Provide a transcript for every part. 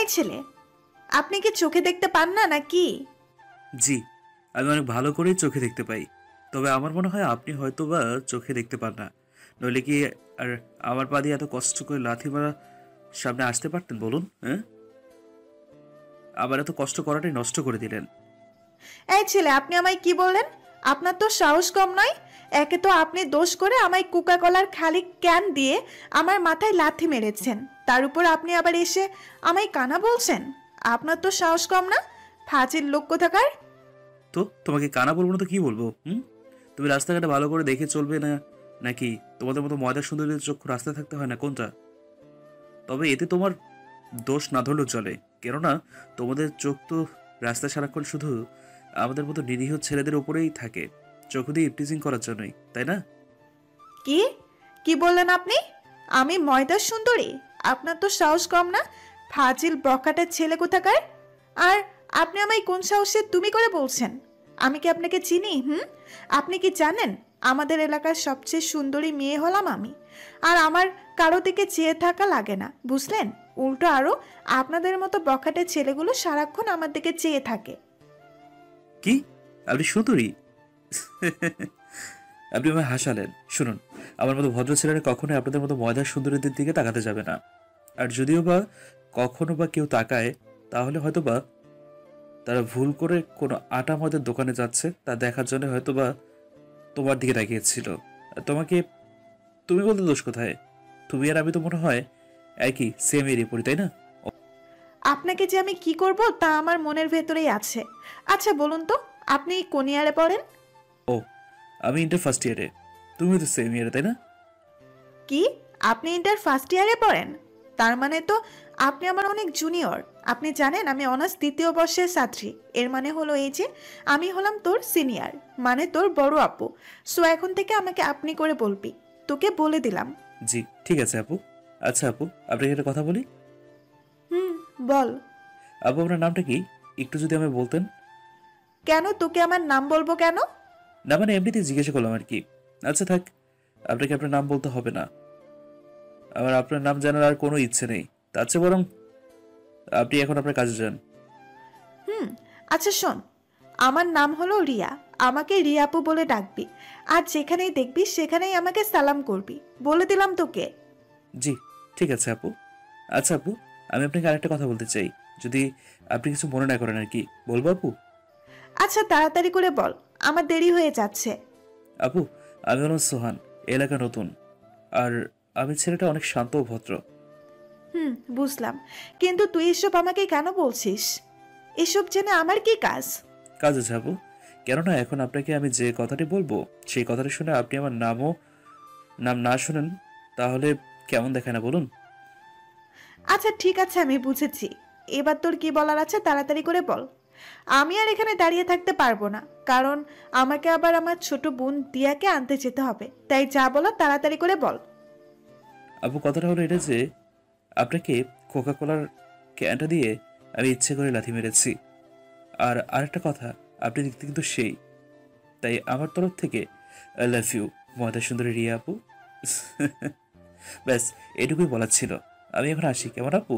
এই ছেলে, আপনি কি চোখে দেখতে পান না নাকি? জি, আমি অনেক ভালো করেই চোখে দেখতে পাই। তবে আমার মনে হয় আপনি হয়তোবা চোখে দেখতে পান না। নইলে কি আর আমার পা দিয়ে এত কষ্ট করে লাথি মারা সামনে আসতে পারতেন বলুন? হ্যাঁ? আবার এত কষ্ট করাটাই নষ্ট করে দিলেন। এই ছেলে, আপনি আমায় কি বললেন? আপনার তো সাহস কম নয়। একে তো আপনি দোষ করে আমায় কোকা কলার খালি ক্যান দিয়ে আমার মাথায় লাথি মেরেছেন, তার উপর আপনি আবার এসে আমায় কানা বলছেন। আপনার তো সাহস কম না, ফাজিল লোক কোথাকার। তো তোমাকে কানা বলবো না তো কি বলবো? হুম? তুমি রাস্তাঘাটে ভালো করে দেখে চলবে না, নাকি তোমাদের মতো ময়দা সুন্দরীর চক্ষু রাস্তায় থাকতে হয় না, কোনটা? তবে এতে তোমার দোষ না ধরলেও চলে, কেননা তোমাদের চোখ তো রাস্তায় সারাক্ষণ শুধু আমাদের মতো নিরীহ ছেলেদের উপরেই থাকে, চোখ দিয়ে ইপটিজিং করার জন্যই, তাই না? কি কি বললেন আপনি? আমি ময়দার সুন্দরী? আপনার তো সাহস কম না, ফাজিল বকাটের ছেলে কোথাকার। আর আপনি আমায় কোন সাহসে তুমি করে বলছেন? আমি কি আপনাকে চিনি? আপনি কি জানেন আমাদের এলাকার সবচেয়ে সুন্দরী মেয়ে হলাম আমি। আর আমার কারো দিকে চেয়ে থাকা লাগে না, বুঝলেন? উল্টো আরো আপনাদের মতো বখাটের ছেলেগুলো সারাক্ষণ আমার দিকে চেয়ে থাকে। কি? আপনি সুন্দরী? আপনি আমায় হাসালেন। শুনুন, আমার মতো ভদ্র ছেলেরা কখনোই আপনাদের মতো ময়দার সুন্দরীদের দিকে তাকাতে যাবে না। আর যদিও বা কখনো বা কেউ তাকায়, তাহলে হয়তো বা তারা ভুল করে কোনো আটা ময়দার দোকানে যাচ্ছে তা দেখার জন্য হয়তো বা তোমার দিকে তাকিয়েছিল। আর তোমাকে তুমি বলতে দোষ কোথায়? তুমি আর আমি তো মনে হয় একই সেম এরিয়া পড়ি, তাই না? আপনাকে যে আমি কি করব তা আমার মনের ভেতরেই আছে। আচ্ছা বলুন তো, আপনি কোন ইয়ারে পড়েন? ও, আমি ইন্টার ফার্স্ট ইয়ারে। তুমি তো সেম ইয়ারে, তাই না? কি? আপনি ইন্টার ফার্স্ট ইয়ারে পড়েন? তার মানে তো আপনি আমার অনেক জুনিয়র। আপনি জানেন আমি অনার্স দ্বিতীয় বর্ষের ছাত্রী। এর মানে হলো এই যে আমি হলাম তোর সিনিয়র, মানে তোর বড় আপু। সো এখন থেকে আমাকে আপনি করে বলবি। তোকে বলে দিলাম। জি, ঠিক আছে আপু। আচ্ছা আপু, আপনাকে একটা কথা বলি। হুম, বল। আপু, আপনার নামটা কি? একটু যদি আমি বলতেন। কেন তোকে আমার নাম বলবো কেন? না মানে এমনিতেই জিজ্ঞাসা করলাম আর কি। আচ্ছা থাক, আপনাকে আপনার নাম বলতে হবে না। আমার আপনার নাম জানার আর কোনো ইচ্ছে নেই। তার চেয়ে বরং আপনি এখন আপনার কাজে যান। হুম, আচ্ছা শোন, আমার নাম হলো রিয়া। আমাকে রিয়াপু বলে ডাকবি। আর যেখানেই দেখবি সেখানেই আমাকে সালাম করবি। বলে দিলাম তোকে। জি, ঠিক আছে আপু। আচ্ছা আপু, আমি আপনাকে আরেকটা কথা বলতে চাই, যদি আপনি কিছু মনে না করেন আর কি। বলবো আপু? আচ্ছা তাড়াতাড়ি করে বল, আমার দেরি হয়ে যাচ্ছে। আপু, আমি হলাম সোহান, এলাকা নতুন। আর আমি ছেলেটা অনেক শান্ত ও ভদ্র। বুঝলাম। কিন্তু তুই এসব আমাকে কেন বলছিস? এসব জেনে আমার কি কাজ? কাজ আছে আপু। কেননা এখন আপনাকে আমি যে কথাটি বলবো, সেই কথাটি শুনে আপনি আমার নাম না শুনেন, তাহলে কেমন দেখায় না বলুন? আচ্ছা ঠিক আছে, আমি বুঝেছি। এবার তোর কি বলার আছে তাড়াতাড়ি করে বল। আমি আর এখানে দাঁড়িয়ে থাকতে পারবো না, কারণ আমাকে আবার আমার ছোট বোন দিয়াকে আনতে যেতে হবে। তাই যা বলো তাড়াতাড়ি করে বল। আপু, কথাটা হলো এটা যে আপনাকে কোকা কোলার ক্যানটা দিয়ে আমি ইচ্ছে করে লাথি মেরেছি। আর আরেকটা কথা, আপনি দেখতে কিন্তু সেই, তাই আমার তরফ থেকে আই লাভ ইউ ময়দা সুন্দরী রিয়া আপু। ব্যাস, এটুকুই বলার ছিল। আমি এখন আসি, কেমন আপু?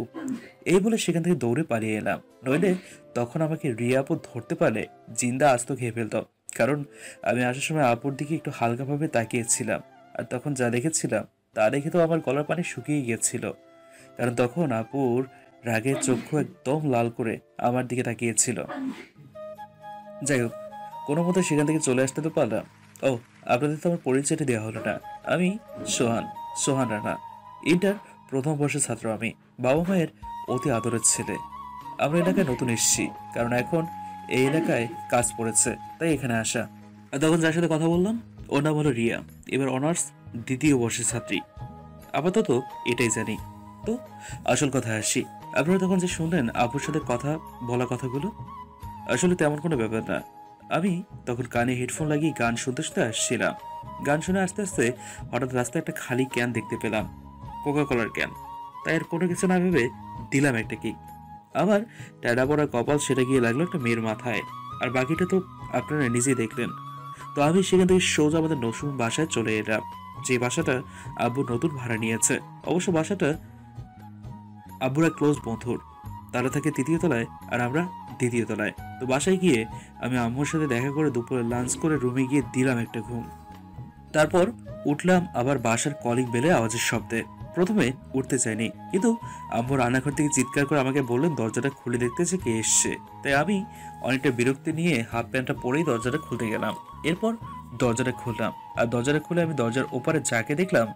এই বলে সেখান থেকে দৌড়ে পালিয়ে এলাম। নইলে তখন আমাকে রিয়া আপু ধরতে পারলে জিন্দা আস্ত খেয়ে ফেলতাম। কারণ আমি আসার সময় আপুর দিকে একটু হালকাভাবে তাকিয়েছিলাম। আর তখন যা দেখেছিলাম তা দেখে তো আমার গলার পানি শুকিয়ে গিয়েছিল। কারণ তখন আপুর রাগের চক্ষু একদম লাল করে আমার দিকে তাকিয়েছিল। যাই হোক, কোনো মতো সেখান থেকে চলে আসতে তো পারলাম। ও, আপনাদের তো আমার পরিচয়টা দেওয়া হলো না। আমি সোহান, সোহান রানা। ইন্টার প্রথম বর্ষের ছাত্র আমি। বাবা মায়ের অতি আদরের ছেলে। আমরা এলাকায় নতুন এসেছি, কারণ এখন এই এলাকায় কাজ পড়েছে, তাই এখানে আসা। আর তখন যার সাথে কথা বললাম, ওর নাম হলো রিয়া। এবার অনার্স দ্বিতীয় বর্ষের ছাত্রী। আপাতত এটাই জানি। তো আসল কথা আসি। আপনারা তখন যে শুনলেন আপুর সাথে কথা বলা কথাগুলো, আসলে তেমন কোনো ব্যাপার না। আমি তখন কানে হেডফোন লাগিয়ে গান শুনতে শুনতে আসছিলাম। গান শুনে আস্তে আস্তে হঠাৎ রাস্তায় একটা খালি ক্যান দেখতে পেলাম, কোকা কোলার ক্যান। তাই আর কোনো কিছু না ভেবে দিলাম একটা কিক। আমার ট্যাডা পড়া কপাল সেটা গিয়ে লাগলো একটা মেয়ের মাথায়। আর বাকিটা তো আপনারা নিজেই দেখলেন। তো আমি সেখান থেকে সোজা আমাদের নতুন বাসায় চলে এলাম, যে বাসাটা আব্বু নতুন ভাড়া নিয়েছে। অবশ্য বাসাটা আব্বুর এক ক্লোজ বন্ধুর। তারা থাকে তৃতীয় তলায় আর আমরা দ্বিতীয় তলায়। তো বাসায় গিয়ে আমি আম্মুর সাথে দেখা করে দুপুরে লাঞ্চ করে রুমে গিয়ে দিলাম একটা ঘুম। তারপর উঠলাম আবার বাসার কলিং বেলে আওয়াজের শব্দে। প্রথমে উঠতে চাইনি, কিন্তু আম্মু রান্নাঘর থেকে চিৎকার করে আমাকে বললেন দরজাটা খুলে দেখতে যে কে এসছে। তাই আমি অনেকটা বিরক্তি নিয়ে হাফ প্যান্টটা পরেই দরজাটা খুলতে গেলাম। এরপর দরজাটা খুললাম, আর দরজাটা খুলে আমি দরজার ওপারে যাকে দেখলাম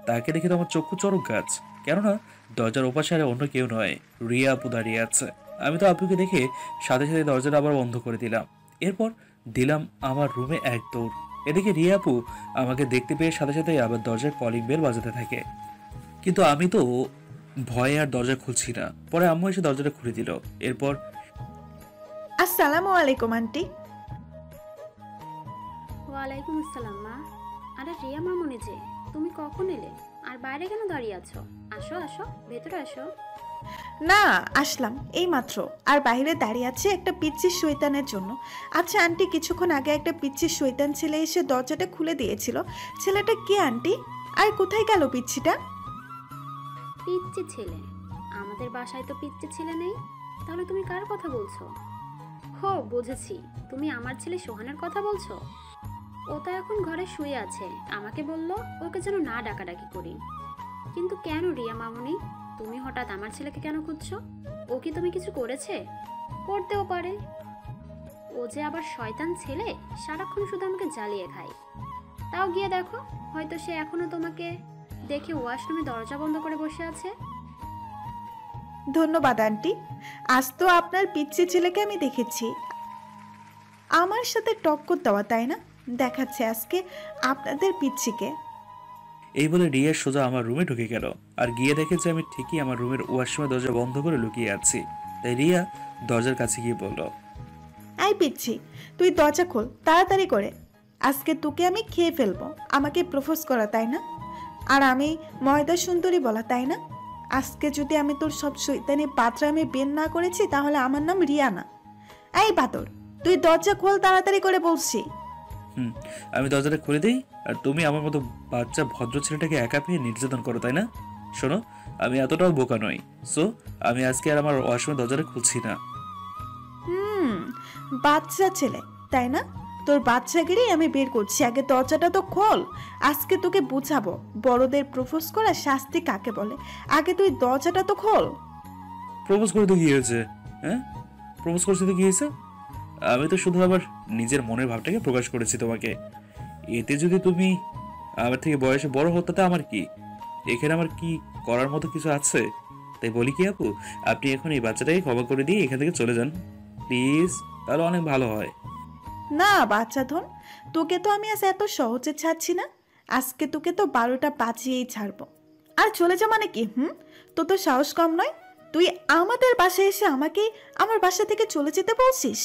তাকে দেখে তো আমার চক্ষু চড়ক গাছ। কেননা দরজার ওপাশে আর অন্য কেউ নয়, রিয়া আপু দাঁড়িয়ে আছে। আমি তো আপুকে দেখে সাথে সাথে দরজাটা আবার বন্ধ করে দিলাম। এরপর দিলাম আমার রুমে এক দৌড়। এদিকে রিয়া আপু আমাকে দেখতে পেয়ে সাথে সাথে আবার দরজার কলিং বেল বাজাতে থাকে, কিন্তু আমি তো ভয়ে আর দরজা খুলছি না। পরে আম্মু এসে দরজাটা খুলে দিল। এরপর আসসালামু আলাইকুম আন্টি। ওয়ালাইকুম আসসালাম মা। আরে রিয়া মামুনি যে, তুমি কখন এলে? আর বাইরে কেন দাঁড়িয়ে আছো? আসো আসো, ভেতরে আসো। না, আসলাম এই মাত্র। আর বাইরে দাঁড়িয়ে আছে একটা পিচ্চির শয়তানের জন্য। আচ্ছা আন্টি, কিছুক্ষণ আগে একটা পিচ্চির শয়তান ছেলে এসে দরজাটা খুলে দিয়েছিল। ছেলেটা কে আন্টি? আর কোথায় গেল পিচ্চিটা? পিচ্চি ছেলে? আমাদের বাসায় তো পিচ্চি ছেলে নেই। তাহলে তুমি কার কথা বলছো? হো, বুঝেছি, তুমি আমার ছেলে সোহানের কথা বলছো। ও তো এখন ঘরে শুয়ে আছে। আমাকে বললো ওকে যেন না ডাকাডাকি করি। কিন্তু কেন রিয়া মামুনি, তুমি হঠাৎ আমার ছেলেকে কেন খুঁজছো? ও কি তুমি কিছু করেছে? করতেও পারে। ও যে আবার শয়তান ছেলে, সারাক্ষণ শুধু আমাকে জ্বালিয়ে খায়। তাও গিয়ে দেখো, হয়তো সে এখনো তোমাকে দেখে ওয়াশরুমে দরজা বন্ধ করে বসে আছে। ধন্যবাদ আন্টি। আজ তো আপনার পিচ্চি ছেলেকে আমি দেখেছি। আমার সাথে টক্কর দেওয়া, তাই না? দেখাচ্ছে আজকে আপনাদের পিচ্চিকে। এই বলে রিয়া সোজা আমার রুমে ঢুকে গেল, আর গিয়ে দেখে যে আমি ঠিকই আমার রুমের ওয়াশরুমে দরজা বন্ধ করে লুকিয়ে আছি। তাই রিয়া দরজার কাছে গিয়ে বলল, আই পিচ্ছি, তুই দরজা খোল তাড়াতাড়ি করে। আজকে তোকে আমি খেয়ে ফেলবো। আমাকে প্রপোজ করা, তাই না? আর আমি ময়দা সুন্দরী বলা, তাই না? আজকে যদি আমি তোর সব শয়তানি পাত্রামি বের না করেছি, তাহলে আমার নাম রিয়া না। এই বাতর, তুই দরজা খোল তাড়াতাড়ি করে বলছি। আমি দরজাটা খুলে দিই আর তুমি আমার মতো বাচ্চা ভদ্র ছেলেটাকে একা পেয়ে নির্যাতন করো, তাই না? শোনো, আমি এতটাও বোকা নই। সো আমি আজকে আর আমার ওয়াশরুমের দরজাটা খুলছি না। বাচ্চা ছেলে, তাই না? তোর বাচ্চাগিরি আমি বের করছি। আগে দরজাটা তো খোল। আজকে তোকে বুঝাবো বড়দের প্রপোজ করা শাস্তি কাকে বলে। আগে তুই দরজাটা তো খোল। প্রপোজ করে তো কি হয়েছে? হ্যাঁ, প্রপোজ করছি তো কি হয়েছে? আমি তো শুধু আবার নিজের মনের ভাবটাকে প্রকাশ করেছি তোমাকে। এতে যদি তুমি আমার থেকে বয়সে বড় হও তাতে আমার কি? এখানে আমার কি করার মতো কিছু আছে? তাই বলি কি আপু, আপনি এখন এই বাচ্চাটাকে ক্ষমা করে দিয়ে এখান থেকে চলে যান প্লিজ, তাহলে অনেক ভালো হয়। না বাচ্চা ধন, তোকে তো আমি আজ এত সহজে ছাড়ছি না। আজকে তোকে তো 12টা বাজিয়েই ছাড়বো। আর চলে যা মানে কি? তোর তো সাহস কম নয়। তুই আমাদের বাসায় এসে আমাকে আমার বাসা থেকে চলে যেতে বলছিস?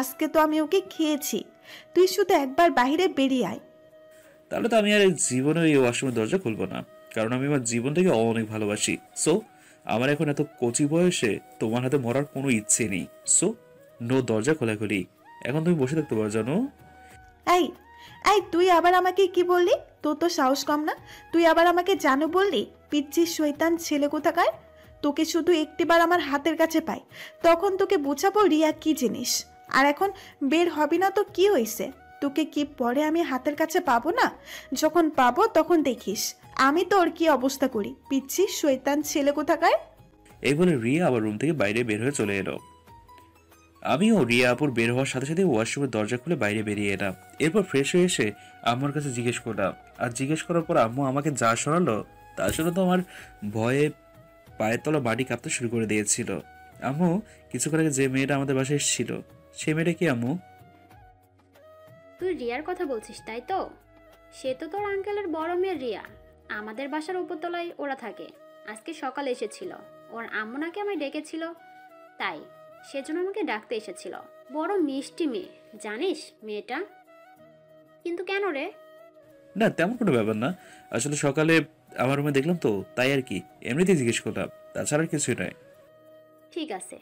আজকে তো আমি ওকে খেয়েছি। তুই শুধু একবার বাইরে বেরিয়ে আয়। তাহলে তো আমি আর জীবনে এই ওয়াশরুমের দরজা খুলবো না, কারণ আমি আমার জীবনটাকে অনেক ভালোবাসি। সো আমার এখন এত কচি বয়সে তোমার হাতে মরার কোনো ইচ্ছে নেই। সো নো দরজা খোলাখুলি। এখন তুমি বসে থাকতে পারো জানো। এই এই, তুই আবার আমাকে কি বললি? তোর তো সাহস কম না। তুই আবার আমাকে জানো বললি? পিচ্চির শয়তান ছেলে কোথাকার। তোকে শুধু একটিবার আমার হাতের কাছে পাই, তখন তোকে বুঝাবো রিয়া কি জিনিস। আর এখন বের হবি না তো কি হয়েছে? তোকে কি পরে আমি হাতের কাছে পাবো না? যখন পাবো তখন দেখিস আমি তোর কি অবস্থা করি। পিচ্চির শয়তান ছেলে কোথাকার। এই বলে রিয়া আবার রুম থেকে বাইরে বের হয়ে চলে এলো। আমিও রিয়া আপুর বের হওয়ার সাথে সাথে ওয়াশরুমের দরজা খুলে বাইরে বেরিয়ে এলাম। এরপর ফ্রেশ হয়ে এসে আম্মুর কাছে জিজ্ঞেস করলাম, আর জিজ্ঞেস করার পর আম্মু আমাকে যা শোনালো তার জন্য তো আমার ভয়ে পায়ের তলা মাটি কাঁপতে শুরু করে দিয়েছিল। আম্মু, কিছুক্ষণ আগে যে মেয়েটা আমাদের বাসায় এসেছিল সে মেয়েটা কি আম্মু? তুই রিয়ার কথা বলছিস তাই তো? সে তো তোর আঙ্কেলের বড় মেয়ে রিয়া। আমাদের বাসার উপরতলায় ওরা থাকে। আজকে সকালে এসেছিল। ওর আম্মু নাকি আমায় ডেকেছিল, তাই সেজন্য আমাকে ডাকতে এসেছিল। বড় মিষ্টি মেয়ে, জানিস মেয়েটা? কিন্তু কেন রে? না, তেমন কোনো ব্যাপার না। আসলে সকালে আমার রুমে দেখলাম তো, তাই আর কি, এমনিতেই জিজ্ঞেস করলাম, তাছাড়া আর কিছুই নয়। ঠিক আছে।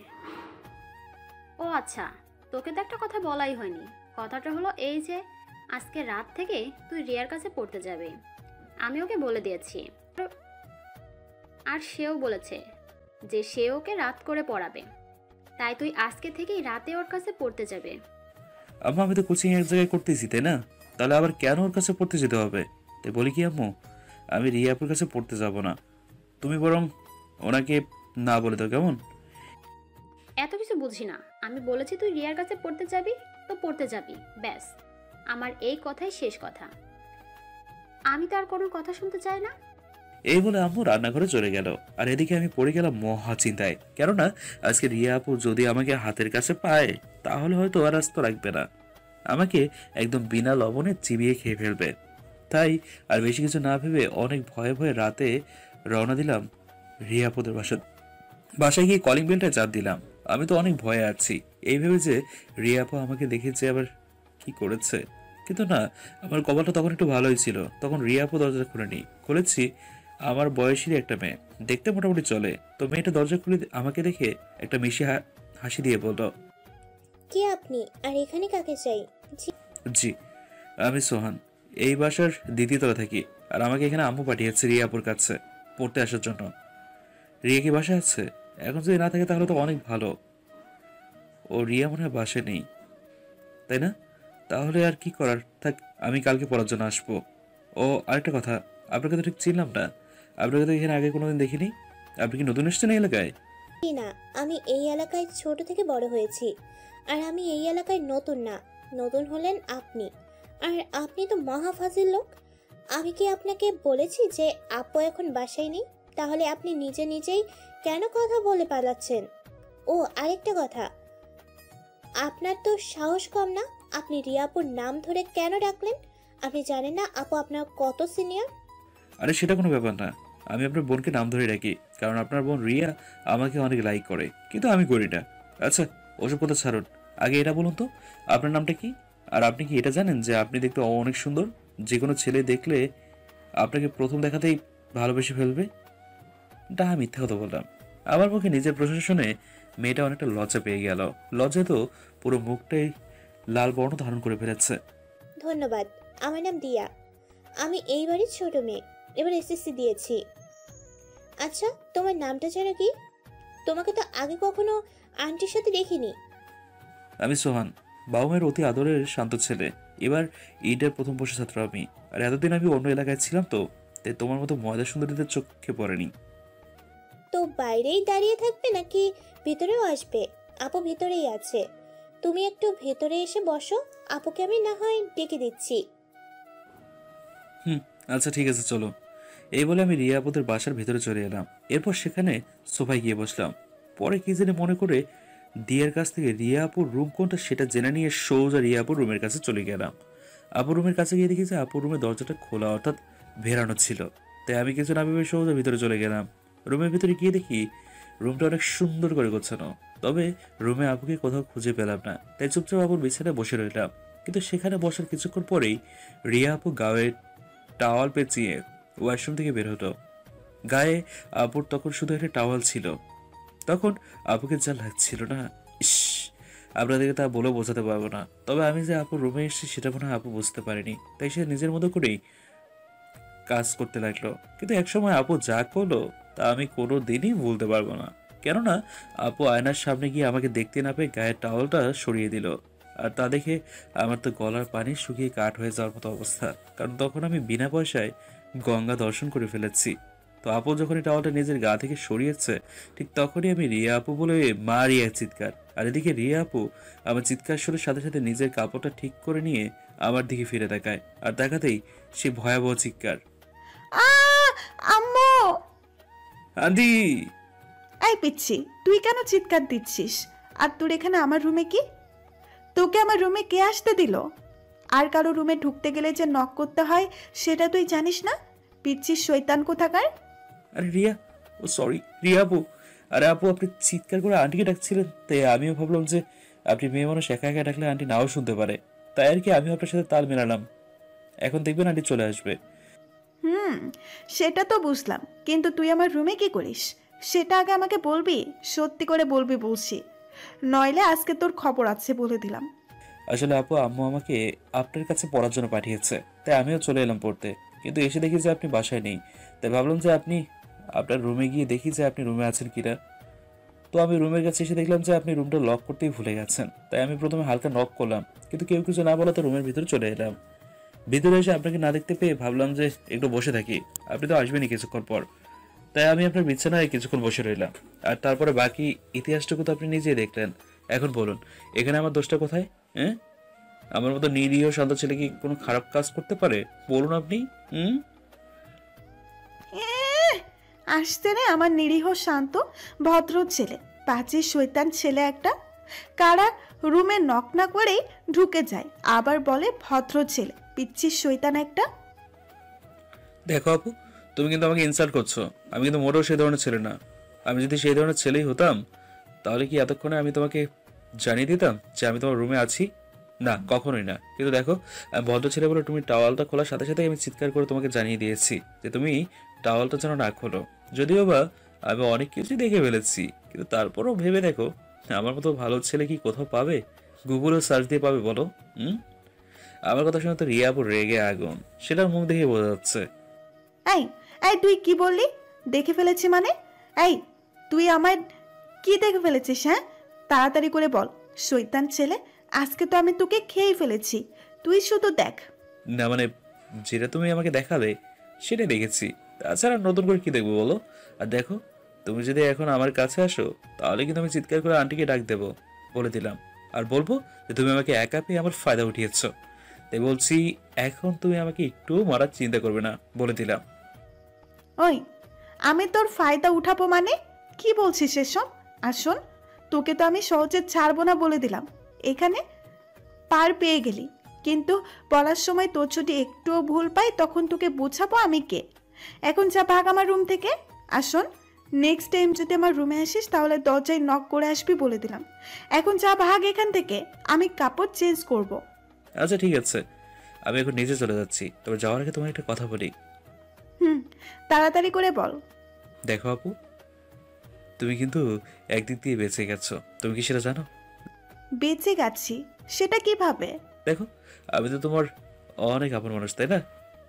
ও আচ্ছা, তোকে তো একটা কথা বলাই হয়নি। কথাটা হলো এই যে, আজকে রাত থেকে তুই রিয়ার কাছে পড়তে যাবি। আমি ওকে বলে দিয়েছি, আর সেও বলেছে যে সে ওকে রাত করে পড়াবে। তাই তুই আজকে থেকেই রাতে ওর কাছে পড়তে যাবে। আম্মু আমি তো কোচিং এক জায়গায় করতেছি, তাই না? তাহলে আবার কেন ওর কাছে পড়তে যেতে হবে? তাই বলি কি আম্মু, আমি রিয়া আপুর কাছে পড়তে যাব না। তুমি বরং ওনাকে না বলে দাও, কেমন? এত কিছু বুঝি না। আমি বলেছি তুই রিয়ার কাছে পড়তে যাবি তো পড়তে যাবি, ব্যাস। আমার এই কথাই শেষ কথা। আমি তো আর কোনো কথা শুনতে চাই না। এই বলে আম্মু রান্নাঘরে চলে গেল। আর এদিকে আমি পড়ে গেলাম মহা চিন্তায়, কেননা আজকে রিয়া আপু যদি আমাকে হাতের কাছে পায় তাহলে হয়তো আর আস্ত রাখবে না, আমাকে একদম বিনা লবণে চিবিয়ে খেয়ে ফেলবে। তাই আর বেশি কিছু না ভেবে অনেক ভয়ে ভয়ে রাতে রওনা দিলাম রিয়া আপুদের বাসায় গিয়ে কলিং বেলটা চাপ দিলাম। আমি তো অনেক ভয়ে আছি, এই ভেবে যে রিয়া আপু আমাকে দেখেছে আবার কি করেছে। কিন্তু না, আমার কপালটা তখন একটু ভালোই ছিল। তখন রিয়া আপু দরজা খুলেনি, খুলেছি আমার বয়সী একটা মেয়ে, দেখতে মোটামুটি চলে। তো মেয়েটা দরজা খুলে আমাকে দেখে একটা মিশি হাসি দিয়ে বলল, কে আপনি আর এখানে কাকে চাই? জি আমি সোহান, এই বাসার দ্বিতীয় তলা থাকি। আর আমাকে এখানে আম্মু পাঠিয়েছে রিয়া আপুর কাছে পড়তে আসার জন্য। রিয়া কি বাসায় আছে? এখন যদি না থাকে তাহলে তো অনেক ভালো। ও রিয়া মনে হয় বাসায় নেই, তাই না? তাহলে আর কি করার, থাক, আমি কালকে পড়ার জন্য আসবো। ও আরেকটা কথা, আপনাকে তো ঠিক চিনলাম না। আপনাকে তো এখানে আগে কোনোদিন দেখিনি। আপনি কি নতুন এসেছেন এই এলাকায়? না, আমি এই এলাকায় ছোট থেকে বড় হয়েছি। আর আমি এই এলাকায় নতুন না, নতুন হলেন আপনি। আর আপনি তো মহা ফাজিল লোক। আমি কি আপনাকে বলেছি যে আপু এখন বাসায় নেই? তাহলে আপনি নিজে নিজেই কেন কথা বলে পালাচ্ছেন? ও আরেকটা কথা, আপনার তো সাহস কম না? আপনি রিয়াপুর নাম ধরে কেন ডাকলেন? আপনি জানেন না আপু আপনার কত সিনিয়র? আরে সেটা কোনো ব্যাপার না, আমি আপনার বোনকে নাম ধরে রাখি কারণ আপনার বোন রিয়া আমাকে অনেক লাইক করে, কিন্তু আমি করি না। আচ্ছা ওসব কথা ছাড়ুন, আগে এটা বলুন তো আপনার নামটা কি? আর আপনি কি এটা জানেন যে আপনি দেখতে অনেক সুন্দর? যে কোনো ছেলে দেখলে আপনাকে প্রথম দেখাতেই ভালোবেসে ফেলবে। এটা মিথ্যা কথা বললাম। আমার মুখে নিজের প্রশংসা শুনে মেয়েটা অনেকটা লজ্জা পেয়ে গেল। লজ্জা তো পুরো মুখটাই লাল বর্ণ ধারণ করে ফেলেছে। ধন্যবাদ। আমার নাম দিয়া। আমি এই বাড়ির ছোট মেয়ে, এবার এসএসসি দিয়েছি। আচ্ছা, তোমার নামটা যেন কি? তোমাকে তো আগে কখনো আন্টির সাথে দেখিনি। আমি সোহান, বাবা মায়ের অতি আদরের শান্ত ছেলে। এবার ইডের প্রথম বর্ষের ছাত্র আমি। আর এতদিন আমি অন্য এলাকায় ছিলাম, তো তাই তোমার মতো ময়দা সুন্দরীদের চোখে পড়েনি। তো বাইরেই দাঁড়িয়ে থাকবে নাকি ভেতরেও আসবে? আপু ভেতরেই আছে, তুমি একটু ভেতরে এসে বসো, আপুকে আমি না হয় ডেকে দিচ্ছি। আচ্ছা ঠিক আছে, চলো। এই বলে আমি রিয়া আপুদের বাসার ভেতরে চলে এলাম। এরপর সেখানে সোফায় গিয়ে বসলাম। পরে কি জানি মনে করে দিয়ার কাছ থেকে রিয়া আপুর রুম কোনটা সেটা জেনে নিয়ে সোজা রিয়া আপুর রুমের কাছে চলে গেলাম। আপুর রুমের কাছে গিয়ে দেখি যে আপুর রুমের দরজাটা খোলা, অর্থাৎ ভেরানো ছিল। তাই আমি কিছু না ভেবে সোজা ভিতরে চলে গেলাম। রুমের ভিতরে গিয়ে দেখি রুমটা অনেক সুন্দর করে গোছানো, তবে রুমে আপুকে কোথাও খুঁজে পেলাম না। তাই চুপচাপ আপুর বিছানায় বসে রইলাম। কিন্তু সেখানে বসার কিছুক্ষণ পরেই রিয়া আপু গায়ে টাওয়াল পেঁচিয়ে ওয়াশরুম থেকে বের হতো। গায়ে আপুর তখন শুধু একটা টাওয়াল ছিল। তখন আপুকে যা লাগছিল না, ইস, আপনাদেরকে তা বলে বোঝাতে পারবো না। তবে আমি যে আপুর রুমে এসেছি সেটা মনে হয় আপু বুঝতে পারিনি, তাই সে নিজের মতো করেই কাজ করতে লাগলো। কিন্তু একসময় আপু যা করলো তা আমি কোনো দিনই ভুলতে পারবো না। কেননা আপু আয়নার সামনে গিয়ে আমাকে দেখতে না পেয়ে গায়ের টাওয়ালটা সরিয়ে দিল। আর তা দেখে আমার তো গলার পানি শুকিয়ে কাঠ হয়ে যাওয়ার মতো অবস্থা, কারণ তখন আমি বিনা পয়সায় গঙ্গা দর্শন করে ফেলেছি। তো আপু যখন এই টাওয়ালটা নিজের গা থেকে সরিয়েছে, ঠিক তখনই আমি রিয়া আপু বলে মা রিয়া চিৎকার। আর এদিকে রিয়া আপু আমার চিৎকার শুনে সাথে সাথে নিজের কাপড়টা ঠিক করে নিয়ে আমার দিকে ফিরে তাকায়। আর তাকাতেই সে ভয়াবহ চিৎকার, আ আম্মু! আদি! এই পিচ্ছি, তুই কেন চিৎকার দিচ্ছিস? আর তোর এখানে আমার রুমে কি? তোকে আমার রুমে কে আসতে দিল? আর কারো রুমে ঢুকতে গেলে যে নক করতে হয় সেটা তুই জানিস না? পিচ্ছিস শয়তান কোথাকার! আরে রিয়া, ও সরি রিয়া আপু। আরে আপু আপনি চিৎকার করে আন্টিকে ডাকছিলেন, তাই আমিও ভাবলাম যে আপনি মেয়ে মানুষ একা একা ডাকলে আন্টি নাও শুনতে পারে, তাই আর কি আমিও আপনার সাথে তাল মেলালাম। এখন দেখবেন আন্টি চলে আসবে। সেটা তো বুঝলাম, কিন্তু তুই আমার রুমে কি করিস সেটা আগে আমাকে বলবি। সত্যি করে বলবি বলছি, নইলে আজকে তোর খবর আছে বলে দিলাম। আসলে আপু আম্মু আমাকে আপনার কাছে পড়ার জন্য পাঠিয়েছে, তাই আমিও চলে এলাম পড়তে। কিন্তু এসে দেখি যে আপনি বাসায় নেই, তাই ভাবলাম যে আপনি আপনার রুমে গিয়ে দেখি যে আপনি রুমে আছেন কিনা। তো আমি রুমের কাছে এসে দেখলাম যে আপনি রুমটা লক করতেই ভুলে গেছেন। তাই আমি প্রথমে হালকা নক করলাম, কিন্তু কেউ কিছু না বলাতে রুমের ভিতরে চলে এলাম। ভিতরে এসে আপনাকে না দেখতে পেয়ে ভাবলাম যে একটু বসে থাকি, আপনি তো আসবেনই কিছুক্ষণ পর। তাই আমি আপনার বিছানায় কিছুক্ষণ বসে রইলাম। আর তারপরে বাকি ইতিহাসটুকু তো আপনি নিজেই দেখলেন। এখন বলুন, এখানে আমার দোষটা কোথায়? হ্যাঁ, আমার মতো নিরীহ শান্ত ছেলে কি কোনো খারাপ কাজ করতে পারে? বলুন আপনি। আসতে রে আমার নিরীহ শান্ত ভদ্র ছেলে, পাঁচের শয়তান ছেলে একটা। কারা রুমে নক না করেই ঢুকে যায়, আবার বলে ভদ্র ছেলে, পিচ্ছির শয়তান একটা। দেখো আপু, তুমি কিন্তু আমাকে ইনসাল্ট করছো। আমি কিন্তু মোটেও সেই ধরনের ছেলে না। আমি যদি সেই ধরনের ছেলেই হতাম তাহলে কি এতক্ষণে আমি তোমাকে জানিয়ে দিতাম যে আমি তোমার রুমে আছি? না, কখনোই না। কিন্তু দেখো, আমি ভদ্র ছেলে বলে তুমি টাওয়ালটা খোলার সাথে সাথে আমি চিৎকার করে তোমাকে জানিয়ে দিয়েছি যে তুমি টাওয়ালটা যেন না খোলো। যদিও বা আমি অনেক কিছুই দেখে ফেলেছি, কিন্তু তারপরও ভেবে দেখো, আমার মতো ভালো ছেলে কি কোথাও পাবে? গুগলে সার্চ দিয়ে পাবে বলো? আমার কথা শুনে তো রিয়া আপু রেগে আগুন, সেটার মুখ দেখে বোঝা যাচ্ছে। এই এই তুই কি বললি দেখে ফেলেছি মানে? এই তুই আমার কি দেখে ফেলেছিস? হ্যাঁ, তাড়াতাড়ি করে বল। শয়তান ছেলে, আজকে তো আমি তোকে খেয়েই ফেলেছি, তুই শুধু দেখ। না মানে, যেটা তুমি আমাকে দেখালে সেটাই দেখেছি। তাছাড়া নতুন করে কি দেখবো বলো? আর দেখো, তুমি যদি এখন আমার কাছে আসো তাহলে কিন্তু আমি চিৎকার করে আন্টিকে ডাক দেবো, বলে দিলাম। আর বলবো যে তুমি আমাকে একা পেয়ে আমার ফায়দা উঠিয়েছ। তাই বলছি, এখন তুমি আমাকে একটু মারার চিন্তা করবে না, বলে দিলাম। ওই, আমি তোর ফায়দা উঠাবো মানে? কি বলছিস এসব? আর শোন, তোকে তো আমি সহজে ছাড়বো না বলে দিলাম। এখানে পার পেয়ে গেলি, কিন্তু বলার সময় তোর যদি একটুও ভুল পাই তখন তোকে বোঝাবো আমি কে। এখন যা ভাগ আমার রুম থেকে। আর শোন, নেক্সট টাইম যদি আমার রুমে আসিস তাহলে দরজায় নক করে আসবি বলে দিলাম। এখন যা ভাগ এখান থেকে, আমি কাপড় চেঞ্জ করব। আচ্ছা ঠিক আছে, আমি এখন নিচে চলে যাচ্ছি। তবে যাওয়ার আগে তোমার একটা কথা বলি। তাড়াতাড়ি করে বল। দেখো আপু, তুমি কিন্তু একদিক দিয়ে বেঁচে গেছো। তুমি কি সেটা জানো? বেঁচে গেছি? সেটা কিভাবে? দেখো, আমি তো তোমার অনেক আপন মানুষ, তাই না?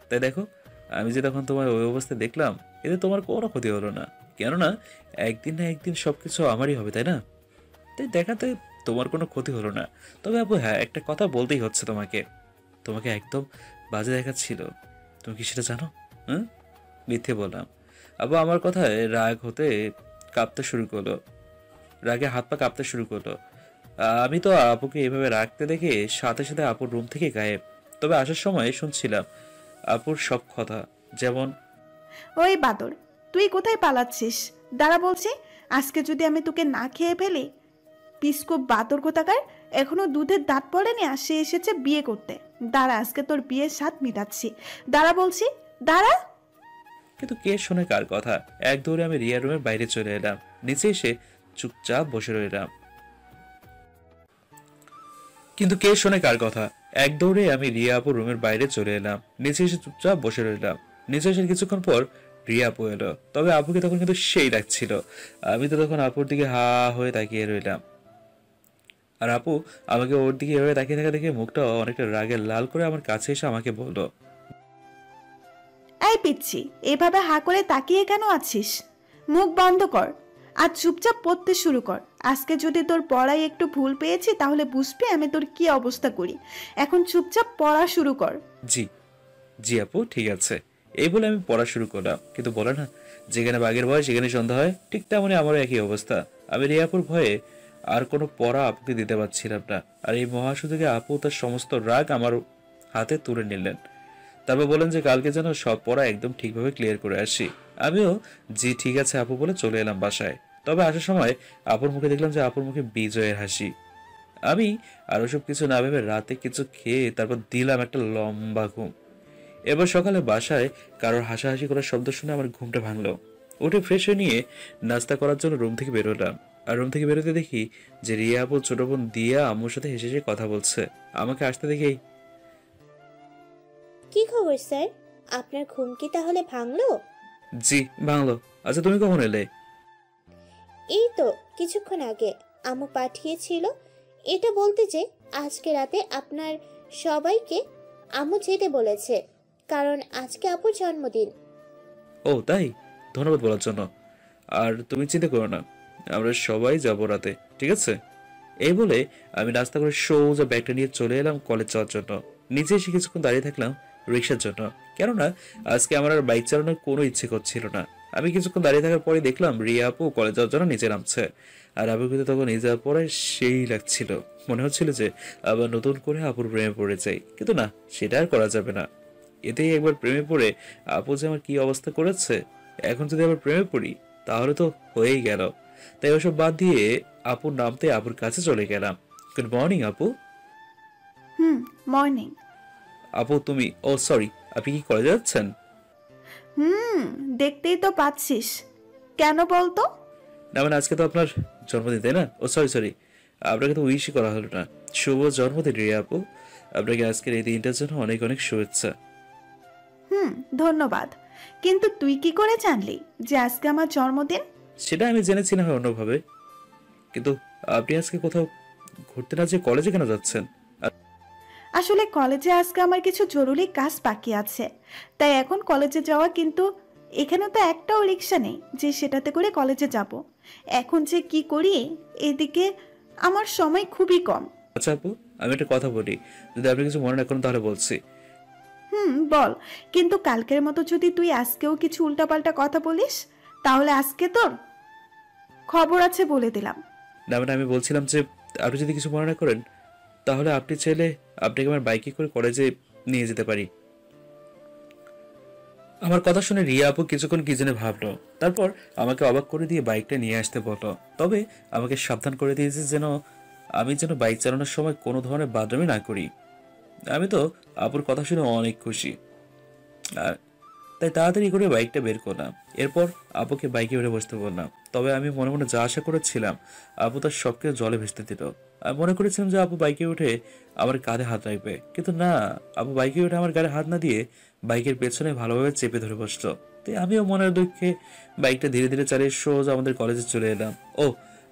তাই দেখো, আমি যে তখন তোমার ওই অবস্থায় দেখলাম, এতে তোমার কোনো ক্ষতি হলো না। কেননা একদিন না একদিন সবকিছু আমারই হবে, তাই না? তাই দেখাতে তোমার কোনো ক্ষতি হলো না। তবে আপু হ্যাঁ, একটা কথা বলতেই হচ্ছে তোমাকে। তোমাকে একদম বাজে দেখাচ্ছিল। তুমি কি সেটা জানো? হুম, মিথ্যে বললাম। আপু আমার কথায় রাগ হতে কাঁপতে শুরু করলো, রাগে হাত পা কাঁপতে শুরু করলো। আমি তো আপুকে এভাবে রাখতে দেখে সাথে সাথে আপুর রুম থেকে গায়েব। তবে আসার সময় শুনছিলাম আপুর সব কথা, যেমন ওই বাদর, তুই কোথায় পালাচ্ছিস? দাঁড়া বলছি, আজকে যদি আমি তোকে না খেয়ে ফেলি। পিসকো বাদর কোথাকার, এখনো দুধের দাঁত পড়েনি আর সে এসেছে বিয়ে করতে। দাঁড়া, আজকে তোর বিয়ের স্বাদ মিটাচ্ছি। দাঁড়া বলছি, দাঁড়া। কিন্তু কে শোনে কার কথা? এক দৌড়ে আমি রিয়া রুমের বাইরে চলে এলাম। নিচে এসে চুপচাপ বসে রইলাম। কিন্তু কে শোনে কার কথা? এক দৌড়ে আমি রিয়া আপুর রুমের বাইরে চলে এলাম। নিচে এসে চুপচাপ বসে রইলাম। নিচে এসে কিছুক্ষণ পর রিয়া আপু এলো। তবে আপুকে তখন কিন্তু সেই ডাকছিল। আমি তো তখন আপুর দিকে হা হয়ে তাকিয়ে রইলাম। আর আপু আমাকে ওর দিকে এভাবে তাকিয়ে থাকা দেখে মুখটা অনেকটা রাগে লাল করে আমার কাছে এসে আমাকে বলল, এই পিচ্ছি, এভাবে হা করে তাকিয়ে কেন আছিস? মুখ বন্ধ কর আর চুপচাপ পড়তে শুরু কর। আজকে যদি তোর পড়ায় একটু ভুল পেয়েছি তাহলে বুঝবি আমি তোর কি অবস্থা করি। এখন চুপচাপ পড়া শুরু কর। জি জি আপু, ঠিক আছে। এই বলে আমি পড়া শুরু করলাম। কিন্তু বলে না, যেখানে বাঘের ভয় সেখানে সন্ধ্যা হয়, ঠিক তেমনই আমারও একই অবস্থা। আমি রিয়াপুর ভয়ে আর কোনো পড়া আপুকে দিতে পারছিলাম না। আর এই মহাসুযোগে আপু তার সমস্ত রাগ আমার হাতে তুলে নিলেন। তারপর বলেন যে কালকে যেন সব পড়া একদম ঠিকভাবে ক্লিয়ার করে আসি। আমিও জি ঠিক আছে আপু বলে চলে এলাম বাসায়। তবে আসার সময় আপুর মুখে দেখলাম যে আপুর মুখে বিজয়ের হাসি। আমি আর ওসব কিছু না ভেবে রাতে কিছু খেয়ে তারপর দিলাম একটা লম্বা ঘুম। এবার সকালে বাসায় কারোর হাসাহাসি করার শব্দ শুনে আমার ঘুমটা ভাঙলো। উঠে ফ্রেশ হয়ে নিয়ে নাস্তা করার জন্য রুম থেকে বেরোলাম। আর রুম থেকে বেরোতে দেখি যে রিয়া আপু ছোট বোন দিয়া আম্মুর সাথে হেসে হেসে কথা বলছে। আমাকে আসতে দেখেই, কি খবর স্যার? আপনার ঘুম কি তাহলে ভাঙলো? জি ভাঙলো। আচ্ছা তুমি কখন এলে? এই তো কিছুক্ষণ আগে। আম্মু পাঠিয়েছিল এটা বলতে যে আজকে রাতে আপনার সবাইকে আম্মু যেতে বলেছে, কারণ আজকে আপুর জন্মদিন। ও তাই, ধন্যবাদ বলার জন্য। আর তুমি চিন্তা করো না, আমরা সবাই যাবো রাতে, ঠিক আছে? এই বলে আমি রাস্তা করে সোজা ব্যাগটা নিয়ে চলে এলাম কলেজ যাওয়ার জন্য। নিচে এসে কিছুক্ষণ দাঁড়িয়ে থাকলাম রিক্সার জন্য, কেননা আজকে আমার আর বাইক চালানোর কোনো ইচ্ছে করছিল না। আমি কিছুক্ষণ দাঁড়িয়ে থাকার পরে দেখলাম রিয়া আপু কলেজ যাওয়ার জন্য নিচে নামছে। আর আমি কিন্তু তখন নিচে যাওয়ার পরে সেই লাগছিল, মনে হচ্ছিল যে আবার নতুন করে আপুর প্রেমে পড়ে যাই, কিন্তু না, সেটা আর করা যাবে না। এতেই একবার প্রেমে পড়ে আপু যে আমার কি অবস্থা করেছে, এখন যদি আবার প্রেমে পড়ি তাহলে তো হয়েই গেল। তাই ওসব বাদ দিয়ে আপুর নামতে আপুর কাছে চলে গেলাম। গুড মর্নিং আপু। মর্নিং। আপু তুমি, ও সরি, আপনি কি কলেজে যাচ্ছেন? দেখতেই তো পাচ্ছিস। কেন বলতো? না মানে আজকে তো আপনার জন্মদিন, তাই না? ও সরি সরি, আপনাকে তো উইশই করা হলো না। শুভ জন্মদিন রিয়া আপু, আপনাকে আজকের এই দিনটার জন্য অনেক অনেক শুভেচ্ছা। ধন্যবাদ। কিন্তু তুই কি করে জানলি যে আজকে আমার জন্মদিন? সেটা আমি জেনেছি না হয় অন্যভাবে, কিন্তু আপনি আজকে কোথাও ঘুরতে না যেয়ে কলেজে কেন যাচ্ছেন? আসলে কলেজে আজকে আমার কিছু জরুরি কাজ বাকি আছে, তাই এখন কলেজে যাওয়া। কিন্তু এখানে তো একটাও রিক্সা নেই যে সেটাতে করে কলেজে যাব। এখন যে কি করি, এদিকে আমার সময় খুবই কম। আচ্ছা আপু, আমি একটা কথা বলি, যদি আপনি কিছু মনে না করেন তাহলে বলছি। বল। কিন্তু কালকের মতো যদি তুই আজকেও কিছু উল্টাপাল্টা কথা বলিস, তাহলে আজকে তোর খবর আছে বলে দিলাম। না মানে আমি বলছিলাম যে আপনি যদি কিছু মনে না করেন তাহলে আপনি চাইলে আপনাকে আমার বাইকে করে কলেজে নিয়ে যেতে পারি। আমার কথা শুনে রিয়া আপু কিছুক্ষণ কি জেনে ভাবলো, তারপর আমাকে অবাক করে দিয়ে বাইকটা নিয়ে আসতে বলল। তবে আমাকে সাবধান করে দিয়েছে আমি যেন বাইক চালানোর সময় কোনো ধরনের বাদরামি না করি। আমি তো আপুর কথা শুনে অনেক খুশি, আর তাই তাড়াতাড়ি করে বাইকটা বের করলাম। এরপর আপুকে বাইকে উঠে বসতে বললাম। তবে আমি মনে মনে যা আশা করেছিলাম, আপু তার সবকিছু জলে ভেসতে দিল। আমি মনে করেছিলাম যে আপু বাইকে উঠে আমার কাঁধে হাত রাখবে, কিন্তু না, আপু বাইকে উঠে আমার গায়ে হাত না দিয়ে বাইকের পেছনে ভালোভাবে চেপে ধরে বসলো। তাই আমিও মনের দুঃখে বাইকটা ধীরে ধীরে চালিয়ে সোজা আমাদের কলেজে চলে এলাম। ও,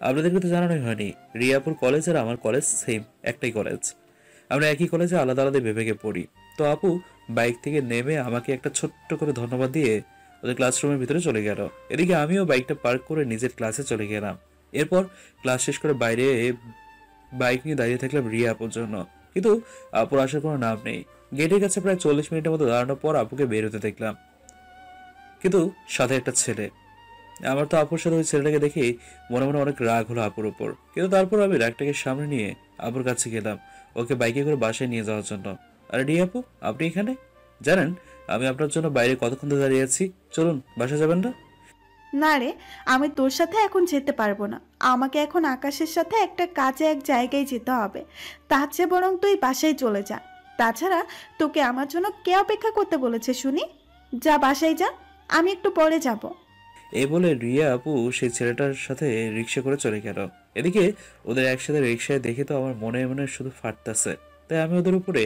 আপনাদেরকে তো জানানোই হয়নি, রিয়াপুর কলেজ আর আমার কলেজ সেম, একটাই কলেজ। আমরা একই কলেজে আলাদা আলাদা বিভাগে পড়ি। তো আপু বাইক থেকে নেমে আমাকে একটা ছোট্ট করে ধন্যবাদ দিয়ে ওদের ক্লাসরুমের ভিতরে চলে গেল। এদিকে আমিও বাইকটা পার্ক করে নিজের ক্লাসে চলে গেলাম। এরপর ক্লাস শেষ করে বাইরে বাইক নিয়ে দাঁড়িয়ে থাকলাম রিয়া আপুর জন্য, কিন্তু আপুর আসার কোনো নাম নেই। গেটের কাছে প্রায় 40 মিনিটের মতো দাঁড়ানোর পর আপুকে বের হতে দেখলাম, কিন্তু সাথে একটা ছেলে। আমার তো আপুর সাথে ওই ছেলেটাকে দেখে মনে মনে অনেক রাগ হলো আপুর উপর, কিন্তু তারপর আমি রাগটাকে সামনে নিয়ে আপুর কাছে গেলাম ওকে বাইকে করে বাসায় নিয়ে যাওয়ার জন্য। আরে রিয়া আপু, আপনি এখানে? জানেন আমি আপনার জন্য বাইরে কতক্ষণ ধরে দাঁড়িয়ে আছি, চলুন বাসায় যাবেন না? না রে, আমি তোর সাথে এখন যেতে পারবো না। আমাকে এখন আকাশের সাথে একটা কাজে এক জায়গায় যেতে হবে। তার চেয়ে বরং তুই বাসায় চলে যা। তাছাড়া তোকে আমার জন্য কে অপেক্ষা করতে বলেছে শুনি? যা বাসায় যা, আমি একটু পরে যাব। এই বলে রিয়া আপু সেই ছেলেটার সাথে রিক্সা করে চলে গেল। এদিকে ওদের একসাথে রিক্সায় দেখে তো আমার মনে মনে শুধু ফাটতেছে। তাই আমি ওদের উপরে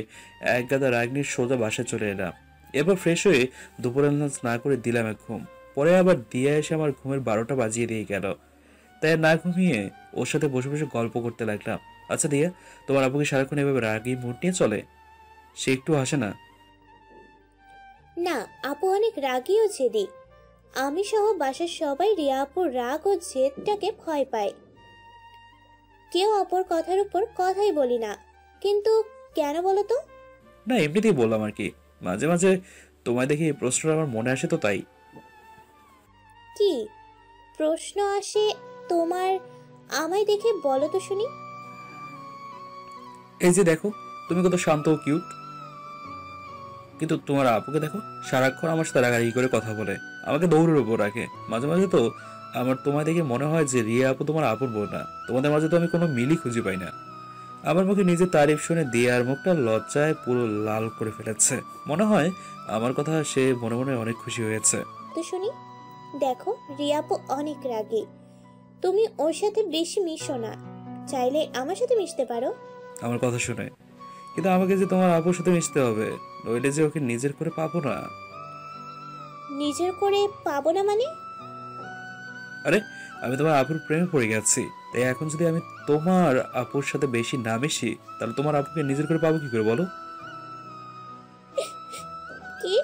এক গাদা রাগ নিয়ে সোজা বাসায় চলে এলাম। এরপর ফ্রেশ হয়ে দুপুরের লাঞ্চ না করে দিলাম এক ঘুম। পরে আবার দিয়া এসে আমার ঘুমের 12টা বাজিয়ে দিয়ে গেল। তাই আর না ঘুমিয়ে ওর সাথে বসে বসে গল্প করতে লাগলাম। আচ্ছা দিয়া, তোমার আপুকে সারাক্ষণ এভাবে রাগি মুড নিয়ে চলে? সে একটু হাসে না? না, আপু অনেক রাগী ও জেদি। আমি সহ বাসার সবাই রিয়া আপুর রাগ ও জেদটাকে ভয় পায়। কেউ অপর কথার উপর কথাই বলি না। কিন্তু কেন বলো তো? না এমনিতেই বললাম আর কি, মাঝে মাঝে তোমায় দেখে এই প্রশ্নটা আমার মনে আসে তো তাই। কি প্রশ্ন আসে তোমার? আমায় দেখে বলো তো শুনি। এই যে দেখো, তুমি কত শান্ত ও কিউট, কিন্তু তোমার আপুকে দেখো, সারাক্ষণ আমার সাথে রাগারাগি করে কথা বলে, আমাকে দৌড়ের উপর রাখে। মাঝে মাঝে তো আমার তোমায় দেখে মনে হয় যে রিয়া আপু তোমার আপন বোন না। তোমাদের মাঝে তো আমি কোনো মিলই খুঁজে পাই না। আমার মুখে নিজের তারিফ শুনে দিয়ার মুখটা লজ্জায় পুরো লাল করে ফেলেছে। মনে হয় আমার কথা সে মনে মনে অনেক খুশি হয়েছে। তো শুনি। দেখো, রিয়া আপু অনেক রাগী। তুমি ওর সাথে বেশি মিশো না। চাইলে আমার সাথে মিশতে পারো। আমার কথা শুনে, কিন্তু আমাকে যে তোমার আপুর সাথে মিশতে হবে, নইলে যে ওকে নিজের করে পাবো না। নিজের করে পাবো না মানে? আরে আমি তোমার আপুর প্রেমে পড়ে গেছি, তাই এখন যদি আমি তোমার আপুর সাথে বেশি না মিশি তাহলে তোমার আপুকে নিজের করে পাবো কি করে বলো? কি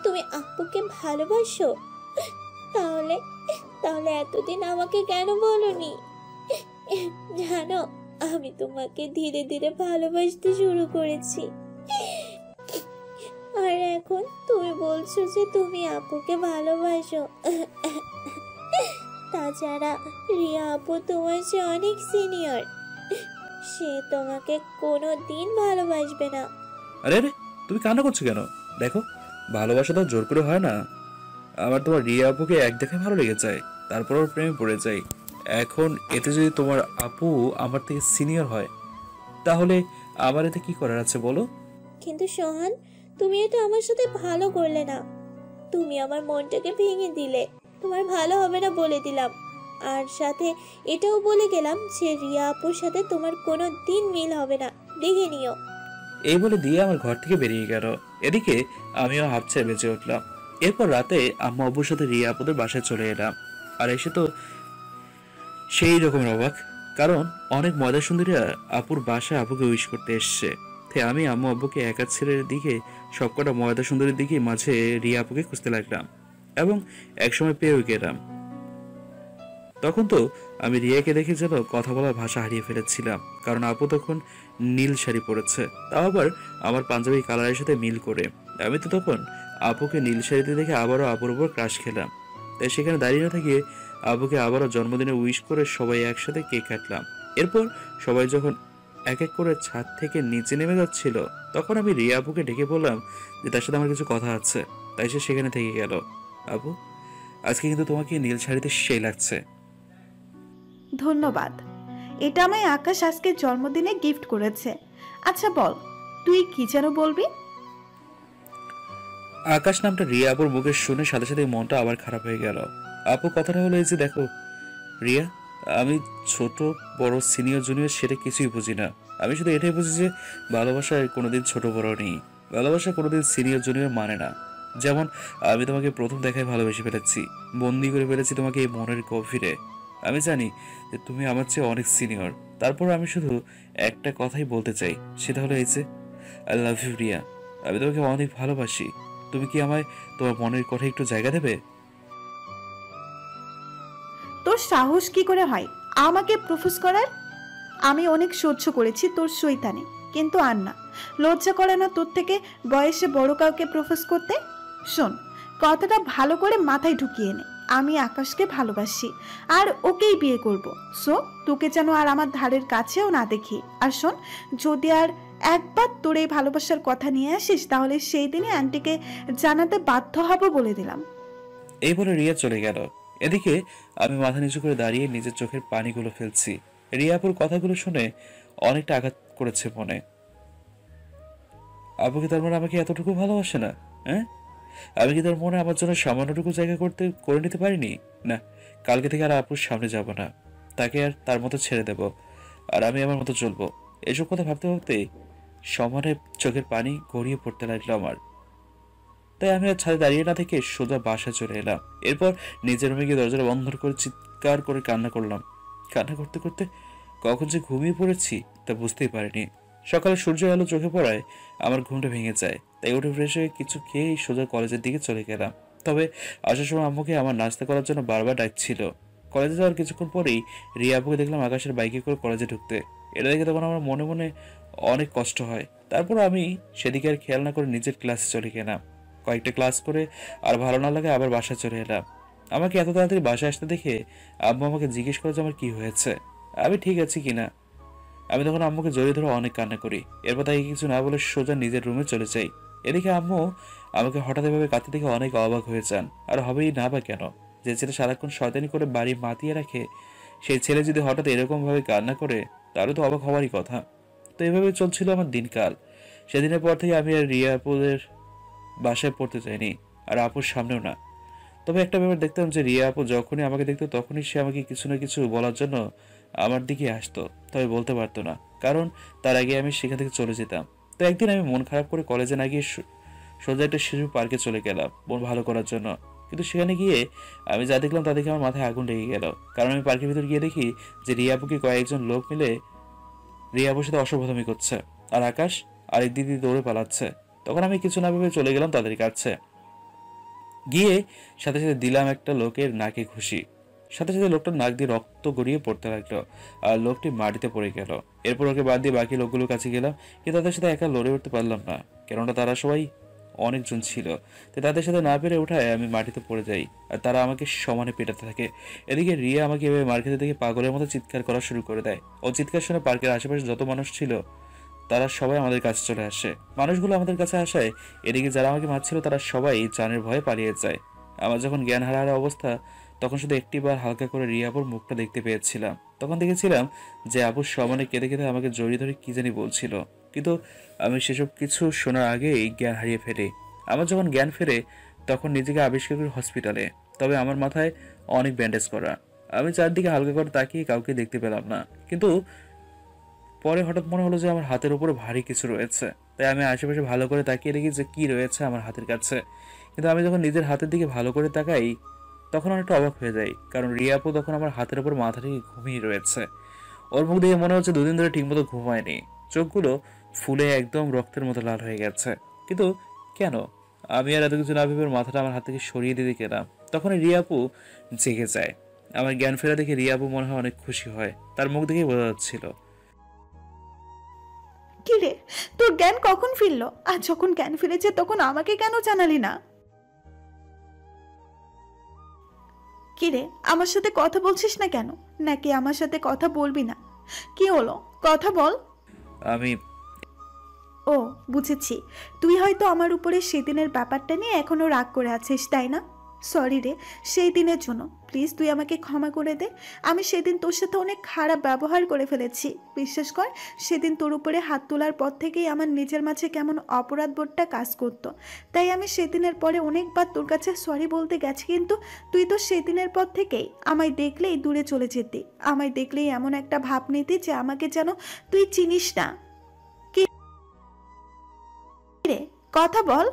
তুমি আপুকে ভালোবাসো? তাহলে তাহলে এতদিন আমাকে কেন বলনি? জানো, আমি তোমাকে ধীরে ধীরে ভালোবাসতে শুরু করেছি। আর এখন তুমি বলছো যে তুমি আপুকে ভালোবাসো। তাছাড়া রিয়া আপু তোমার চেয়ে অনেক সিনিয়র, সে তোমাকে কোনো দিন ভালোবাসবে না। আরে আরে, তুমি কান্না করছো কেন? দেখো, ভালোবাসা তো জোর করে হয় না। আমার তোমার রিয়া আপুকে এক দেখায় ভালো লেগে যায়, তারপর ওর প্রেমে পড়ে যাই। এখন এতে যদি তোমার আপু আমার থেকে সিনিয়র হয়, তাহলে আমার এতে কি করার আছে বলো? কিন্তু সোহান, তুমি এটা আমার সাথে ভালো করলে না। তুমি আমার মনটাকে ভেঙে দিলে। তোমার ভালো হবে না বলে দিলাম, আর সাথে এটাও বলে গেলাম যে রিয়া আপুর সাথে তোমার কোনো দিন মিল হবে না, দেখে নিও। এই বলে দিয়ে আমার ঘর থেকে বেরিয়ে গেল। এদিকে আমিও হাফ ছেড়ে বেঁচে উঠলাম। এরপর রাতে আম্মু আব্বুর সাথে রিয়া আপুদের বাসায় চলে এলাম। আর এসে তো সেই রকম অবাক, কারণ অনেক ময়দা সুন্দরীরা আপুর বাসায় আপুকে উইশ করতে এসছে। তাই আমি আম্মু আব্বুকে একা ছেলের দিকে সবকটা ময়দা সুন্দরীর দিকে মাঝে রিয়া আপুকে খুঁজতে লাগলাম এবং একসময় পেয়েও গেলাম। তখন তো আমি রিয়াকে দেখে যেন কথা বলার ভাষা হারিয়ে ফেলেছিলাম, কারণ আপু তখন নীল শাড়ি পরেছে, তাও আবার আমার পাঞ্জাবি কালারের সাথে মিল করে। আমি তো তখন আপুকে নীল শাড়িতে দেখে আবারও আপুর উপর ক্রাশ খেলাম। তাই সেখানে দাঁড়িয়ে না থেকে আপুকে আবারও জন্মদিনে উইশ করে সবাই একসাথে কেক কাটলাম। এরপর সবাই যখন এক এক করে ছাদ থেকে নিচে নেমে যাচ্ছিল, তখন আমি রিয়া আপুকে ডেকে বললাম যে তার সাথে আমার কিছু কথা আছে। তাই সে সেখানে থেকে গেল। আপু, আজকে কিন্তু তোমাকে নীল শাড়িতে সেই লাগছে। ধন্যবাদ। এটা আমায় আকাশ আজকে জন্মদিনে গিফট করেছে। আচ্ছা বল, তুই কি যেন বলবি? আকাশ নামটা রিয়া আপুর মুখে শুনে সাথে সাথে মনটা আবার খারাপ হয়ে গেল। আপু, কথাটা হলো এই যে দেখো রিয়া, আমি ছোট বড় সিনিয়র জুনিয়র সেটা কিছুই বুঝি না। আমি শুধু এটাই বুঝি যে ভালোবাসায় কোনোদিন ছোট বড় নেই, ভালোবাসা কোনোদিন সিনিয়র জুনিয়র মানে না। যেমন আমি তোমাকে প্রথম দেখায় ভালোবেসে ফেলেছি, বন্দি করে ফেলেছি তোমাকে এই মনের গভীরে। আমি জানি যে তুমি আমার চেয়ে অনেক সিনিয়র, তারপর আমি শুধু একটা কথাই বলতে চাই, সেটা হলো এই যে আই লাভ ইউ রিয়া। আমি তোমাকে অনেক ভালোবাসি। তুমি কি আমায় তোমার মনের কথা একটু জায়গা দেবে? তোর সাহস কি করে হয় আমাকে প্রপোজ করার? আমি অনেক সহ্য করেছি তোর শৈতানি, কিন্তু আর না। লজ্জা করে না তোর থেকে বয়সে বড় কাউকে প্রপোজ করতে? শোন, কথাটা ভালো করে মাথায় ঢুকিয়ে নে। আমি আকাশকে ভালোবাসি আর ওকেই বিয়ে করব। সো তোকে যেন আর আমার ধারের কাছেও না দেখি। আর শোন, যদি আর একবার তোর এই ভালোবাসার কথা নিয়ে আসিস, তাহলে সেই দিনই আন্টিকে জানাতে বাধ্য হব বলে দিলাম। এই বলে রিয়া চলে গেল। এদিকে আমি মাথা নিচু করে দাঁড়িয়ে নিজের চোখের পানিগুলো ফেলছি। রিয়াপুর কথাগুলো শুনে অনেকটা আঘাত করেছে মনে। আপু কি তার মানে আমাকে এতটুকু ভালোবাসে না? হ্যাঁ, আমি কি তার মনে আমার জন্য সামান্যটুকু জায়গা করে নিতে পারিনি? না, কালকে থেকে আর আপুর সামনে যাব না, তাকে আর তার মতো ছেড়ে দেব, আর আমি আমার মতো চলবো। এসব কথা ভাবতে ভাবতে সমানে চোখের পানি গড়িয়ে পড়তে লাগলো আমার। তাই আমি আর ছাদে দাঁড়িয়ে না থেকে সোজা বাসায় চলে এলাম। এরপর নিজের রুমে গিয়ে দরজা বন্ধ করে চিৎকার করে কান্না করলাম। কান্না করতে করতে কখন যে ঘুমিয়ে পড়েছি তা বুঝতেই পারিনি। সকালে সূর্যের আলো চোখে পড়ায় আমার ঘুমটা ভেঙে যায়। তাই উঠে ফ্রেশ হয়ে কিছু খেয়েই সোজা কলেজের দিকে চলে গেলাম। তবে আসার সময় আম্মুকে আমার নাস্তা করার জন্য বারবার ডাকছিল। কলেজে যাওয়ার কিছুক্ষণ পরেই রিয়া আপুকে দেখলাম আকাশের বাইকে করে কলেজে ঢুকতে। এটা দেখে তখন আমার মনে মনে অনেক কষ্ট হয়। তারপর আমি সেদিকে আর খেয়াল না করে নিজের ক্লাসে চলে গেলাম। কয়েকটা ক্লাস করে আর ভালো না লাগে আবার বাসায় চলে এলাম। আমাকে এত তাড়াতাড়ি বাসায় আসতে দেখে আম্মু আমাকে জিজ্ঞেস করে যে আমার কি হয়েছে, আমি ঠিক আছি কিনা। আমি তখন আম্মুকে জড়িয়ে ধরে অনেক কান্না করি। এরপর তাকে কিছু না বলে সোজা নিজের রুমে চলে যাই। এদিকে আম্মু আমাকে হঠাৎ এভাবে কাঁদতে দেখে অনেক অবাক হয়ে যান। আর হবেই না বা কেন, যে ছেলে সারাক্ষণ শয়তানি করে বাড়ি মাতিয়ে রাখে, সেই ছেলে যদি হঠাৎ এরকম ভাবে কান্না করে, তাহলে তো অবাক হওয়ারই কথা। তো এভাবে চলছিল আমার দিনকাল। সেদিনের পর থেকে আমি আর রিয়া আপুদের বাসায় পড়তে চাইনি, আর আপুর সামনেও না। তবে একটা ব্যাপার দেখতাম যে রিয়া আপু যখনই আমাকে দেখতো তখনই সে আমাকে কিছু না কিছু বলার জন্য আমার দিকে আসতো, তবে বলতে পারতো না, কারণ তার আগে আমি সেখান থেকে চলে যেতাম। তো একদিন আমি মন খারাপ করে কলেজে না গিয়ে সোজা একটা শিশু পার্কে চলে গেলাম মন ভালো করার জন্য। কিন্তু সেখানে গিয়ে আমি যা দেখলাম তা দেখে আমার মাথায় আগুন লেগে গেল। কারণ আমি পার্কের ভিতর গিয়ে দেখি যে রিয়া আপুকে কয়েকজন লোক মিলে রিয়া আপুর সাথে অসভ্যতামি করছে, আর আকাশ আরেক দিদি দৌড়ে পালাচ্ছে। তখন আমি কিছু না ভেবে চলে গেলাম তাদের কাছে। গিয়ে সাথে সাথে দিলাম একটা লোকের নাকে ঘুষি। সাথে সাথে লোকটার নাক দিয়ে রক্ত গড়িয়ে পড়তে লাগলো আর লোকটি মাটিতে পড়ে গেল। এরপর ওকে বাদ দিয়ে বাকি লোকগুলোর কাছে গেলাম, কিন্তু তাদের সাথে একা লড়ে উঠতে পারলাম না, কেননা তারা সবাই অনেকজন ছিল। তো তাদের সাথে না পেরে ওঠায় আমি মাটিতে পড়ে যাই আর তারা আমাকে সমানে পেটাতে থাকে। এদিকে রিয়া আমাকে এভাবে মার খেতে দেখে পাগলের মতো চিৎকার করা শুরু করে দেয়। ও চিৎকার শুনে পার্কের আশেপাশে যত মানুষ ছিল তারা সবাই আমাদের কাছে চলে আসে। মানুষগুলো আমাদের কাছে আসায় এদিকে যারা আমাকে মারছিল তারা সবাই জানের ভয়ে পালিয়ে যায়। আমার যখন জ্ঞান হারার অবস্থা, তখন শুধু একটিবার হালকা করে রিয়া আপুর মুখটা দেখতে পেয়েছিলাম। তখন দেখেছিলাম যে আপুর সমানে কেঁদে কেঁদে আমাকে জড়িয়ে ধরে কি জানি বলছিল, কিন্তু আমি সেসব কিছু শোনার আগেই জ্ঞান হারিয়ে ফেলি। আমার যখন জ্ঞান ফেরে তখন নিজেকে আবিষ্কার করি হসপিটালে, তবে আমার মাথায় অনেক ব্যান্ডেজ করা। আমি চারদিকে হালকা করে তাকিয়ে কাউকে দেখতে পেলাম না, কিন্তু পরে হঠাৎ মনে হলো যে আমার হাতের উপরে ভারী কিছু রয়েছে। তাই আমি আশেপাশে ভালো করে তাকিয়ে দেখি যে কি রয়েছে আমার হাতের কাছে। কিন্তু আমি যখন নিজের হাতের দিকে ভালো করে তাকাই তখন অনেকটা অবাক হয়ে যাই, কারণ রিয়া আপু তখন আমার হাতের উপর মাথা থেকে ঘুমিয়ে রয়েছে। ওর মুখ দেখে মনে হচ্ছে দুদিন ধরে ঠিকমতো ঘুমায়নি, চোখগুলো ফুলে একদম রক্তের মতো লাল হয়ে গেছে। কিন্তু কেন? আমি আর এত কিছু না ভেবে ওর মাথাটা আমার হাত থেকে সরিয়ে দিতে গেলাম, তখন রিয়া আপু জেগে যায়। আমার জ্ঞান ফেরা দেখে রিয়া আপু মনে হয় অনেক খুশি হয়, তার মুখ দেখেই বোঝা যাচ্ছিল। কি রে, তোর জ্ঞান কখন ফিরলো? আর যখন জ্ঞান ফিরেছে তখন আমাকে কেন জানালি না? কি রে, আমার সাথে কথা বলছিস না কেন? নাকি আমার সাথে কথা বলবি না? কি হলো, কথা বল। আমি ও, বুঝেছি। তুই হয়তো আমার উপরে সেদিনের ব্যাপারটা নিয়ে এখনো রাগ করে আছিস, তাই না? সরি রে সেই দিনের জন্য, প্লিজ তুই আমাকে ক্ষমা করে দে। আমি সেদিন তোর সাথে অনেক খারাপ ব্যবহার করে ফেলেছি। বিশ্বাস কর, সেদিন তোর উপরে হাত তোলার পর থেকেই আমার নিজের মাঝে কেমন অপরাধ বোধটা কাজ করতো। তাই আমি সেদিনের পরে অনেকবার তোর কাছে সরি বলতে গেছি, কিন্তু তুই তো সেদিনের পর থেকেই আমায় দেখলেই দূরে চলে যেতি। আমায় দেখলেই এমন একটা ভাব নিতি যে আমাকে যেন তুই চিনিস না। রে, কথা বল,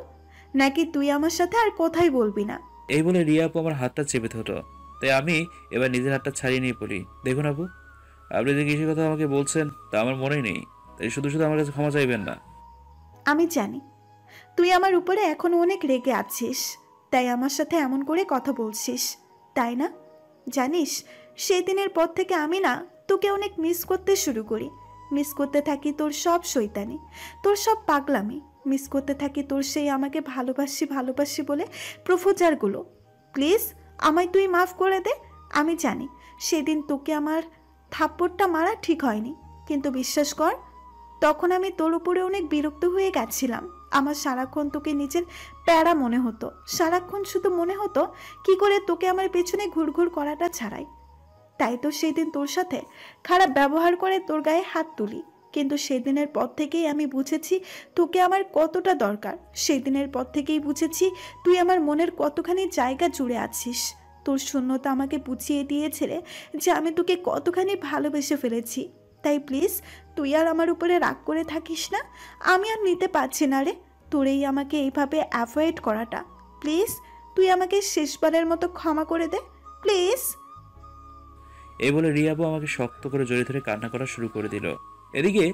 নাকি তুই আমার সাথে আর কথাই বলবি না? এই বলে রিয়া আপু আমার হাতটা চেপে ধরো। তাই আমি এবার নিজের হাতটা ছাড়িয়ে নিয়ে বলি, দেখুন আপু, আপনি যে কিছু কথা আমাকে বলছেন তা আমার মনেই নেই, তাই শুধু শুধু আমার কাছে ক্ষমা চাইবেন না। আমি জানি তুই আমার উপরে এখনো অনেক রেগে আছিস, তাই আমার সাথে এমন করে কথা বলছিস, তাই না? জানিস, সেই দিনের পর থেকে আমি না তোকে অনেক মিস করতে শুরু করি। মিস করতে থাকি তোর সব শয়তানি, তোর সব পাগলামি। মিস করতে থাকি তোর সেই আমাকে ভালোবাসি ভালোবাসি বলে প্রপোজালগুলো। প্লিজ আমায় তুই মাফ করে দে। আমি জানি সেদিন তোকে আমার থাপ্পড়টা মারা ঠিক হয়নি, কিন্তু বিশ্বাস কর তখন আমি তোর উপরে অনেক বিরক্ত হয়ে গেছিলাম। আমার সারাক্ষণ তোকে নিজের প্যারা মনে হতো, সারাক্ষণ শুধু মনে হতো কি করে তোকে আমার পেছনে ঘুরঘুর করাটা ছাড়াই। তাই তো সেদিন তোর সাথে খারাপ ব্যবহার করে তোর গায়ে হাত তুলি। কিন্তু সেদিনের পর থেকেই আমি বুঝেছি তোকে আমার কতটা দরকার। সেদিনের পর থেকেই বুঝেছি তুই আমার মনের কতখানি জায়গা জুড়ে আছিস। তোর শূন্যতা আমাকে বুঝিয়ে দিয়েছিল যে আমি তোকে কতখানি ভালোবেসে ফেলেছি। তাই প্লিজ তুই আর আমার উপরে রাগ করে থাকিস না। আমি আর নিতে পারছি না রে তোর এই আমাকে এইভাবে অ্যাভয়েড করাটা। প্লিজ তুই আমাকে শেষবারের মতো ক্ষমা করে দে, প্লিজ। এই বলে রিয়াবু আমাকে শক্ত করে জড়িয়ে ধরে কান্না করা শুরু করে দিল। এদিকে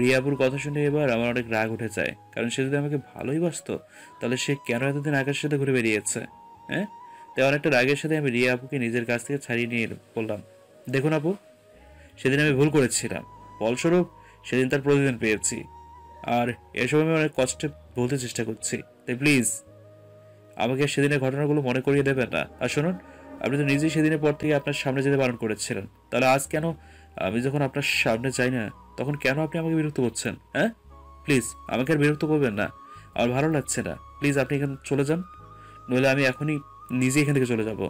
রিয়াবুর কথা শুনে এবার আমার অনেক রাগ উঠে যায়, কারণ সে যদি আমাকে ভালোই বাসতো তাহলে সে কেন এতদিন আকাশের সাথে ঘুরে বেরিয়েছে? হ্যাঁ, তাই অনেকটা রাগের সাথে আমি রিয়া আপুকে নিজের কাছ থেকে ছাড়িয়ে নিয়ে বললাম, দেখুন আপু, সেদিন আমি ভুল করেছিলাম, ফলস্বরূপ সেদিন তার প্রতিদিন পেয়েছি, আর এসব আমি অনেক কষ্টে বলতে চেষ্টা করছি। তাই প্লিজ আমাকে সেদিনের ঘটনাগুলো মনে করিয়ে দেবেন না। আর শুনুন, আপনি তো নিজেই সেদিনের পর থেকে আপনার সামনে যেতে বারণ করেছিলেন, তাহলে আজ কেন আমি যখন আপনার সামনে যাই না তখন কেন আপনি আমাকে বিরক্ত করছেন? হ্যাঁ, প্লিজ আমাকে আর বিরক্ত করবেন না, আমার ভালো লাগছে না। প্লিজ আপনি এখানে চলে যান, নইলে আমি এখনই নিজে এখান থেকে চলে যাব।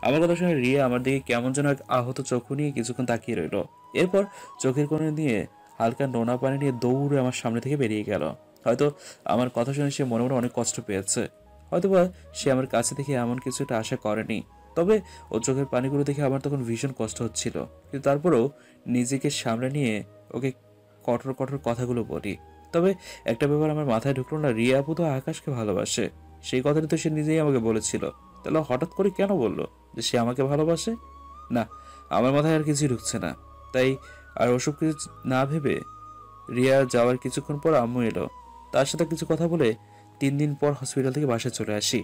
আমার কথা শুনে রিয়া আমার দিকে কেমন যেন এক আহত চক্ষু নিয়ে কিছুক্ষণ তাকিয়ে রইল। এরপর চোখের কোণে দিয়ে হালকা নোনা পানি নিয়ে দৌড়ে আমার সামনে থেকে বেরিয়ে গেল। হয়তো আমার কথা শুনে সে মনে মনে অনেক কষ্ট পেয়েছে, হয়তোবা সে আমার কাছে থেকে এমন কিছু একটা আশা করেনি। তবে ও চোখের পানিগুলো দেখে আমার তখন ভীষণ কষ্ট হচ্ছিল, কিন্তু তারপরেও নিজেকে সামনে নিয়ে ওকে কঠোর কঠোর কথাগুলো বলি। তবে একটা ব্যাপার আমার মাথায় ঢুকলো না, রিয়া আপু তো আকাশকে ভালোবাসে, সেই কথাটা তো সে নিজেই আমাকে বলেছিল। তাহলে হঠাৎ করে কেন বললো যে সে আমাকে ভালোবাসে? না, আমার মাথায় আর কিছুই ঢুকছে না। তাই আর ওসব কিছু না ভেবে রিয়া যাওয়ার কিছুক্ষণ পর আম্মু এলো, তার সাথে কিছু কথা বলে 3 দিন পর হসপিটাল থেকে বাসায় চলে আসি।